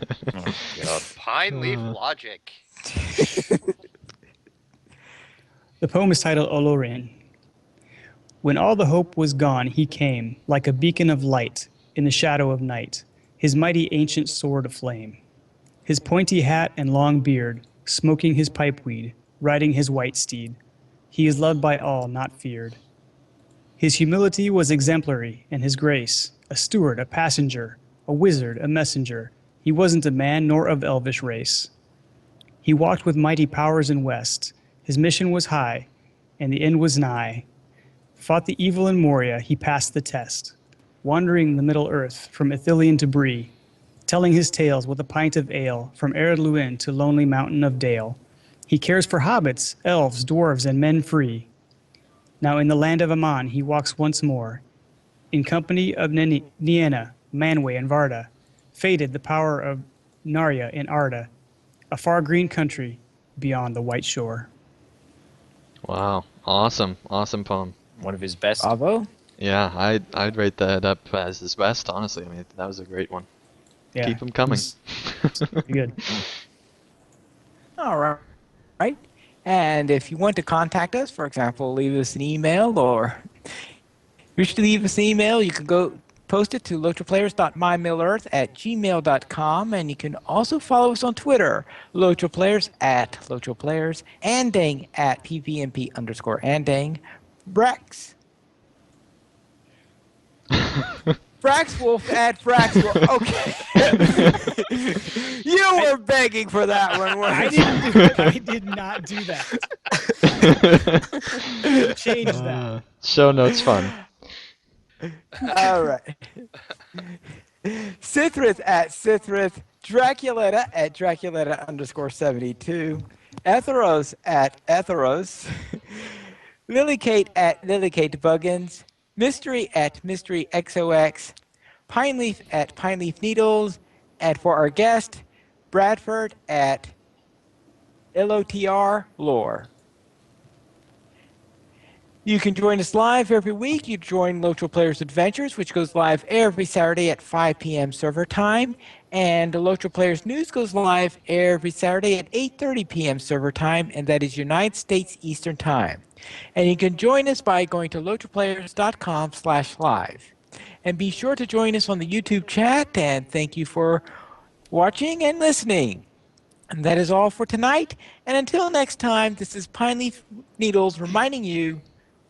Pine leaf logic. The poem is titled Olorin. When all the hope was gone, he came, like a beacon of light in the shadow of night, his mighty ancient sword aflame. His pointy hat and long beard, smoking his pipeweed, riding his white steed. He is loved by all, not feared. His humility was exemplary, and his grace, a steward, a passenger, a wizard, a messenger. He wasn't a man nor of elvish race. He walked with mighty powers in west. His mission was high, and the end was nigh. Fought the evil in Moria, he passed the test, wandering the middle earth from Ithilien to Bree, telling his tales with a pint of ale from Ered Luin to lonely mountain of Dale. He cares for hobbits, elves, dwarves, and men free. Now in the land of Aman he walks once more, in company of Nienna, Manwë, and Varda, fated the power of Narya in Arda, a far green country beyond the white shore. Wow, awesome poem. One of his best. Bravo. Yeah, I'd rate that up as his best. Honestly, I mean that was a great one. Yeah, Keep them coming. it's pretty good. All right. Right. And if you want to contact us, for example, leave us an email, or if you wish to leave us an email, you can go post it to lotroplayers.mymiddleearth@gmail.com, and you can also follow us on Twitter, LotroPlayers @LotroPlayers, Andang @PVMP_Andang, Brax. Fraxwolf @Fraxwolf. Okay. You were begging for that one, weren't I you? didn't do it. I did not do that. Change that. Show notes fun. All right. Sithrith @Sithrith, Draculetta @Draculetta_72, Etheros @Etheros, Lilykate @LilyKateBuggins, Mystery @MysteryXOX, Pineleaf @PineleafNeedles, and for our guest, Bradford @LOTR You can join us live every week. You join Lotro Players Adventures, which goes live every Saturday at 5 p.m. server time. And Lotro Players News goes live every Saturday at 8:30 p.m. server time, and that is United States Eastern Time. And you can join us by going to lotroplayers.com/live. And be sure to join us on the YouTube chat, and thank you for watching and listening. And that is all for tonight. And until next time, this is Pineleaf Needles reminding you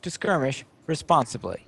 to skirmish responsibly.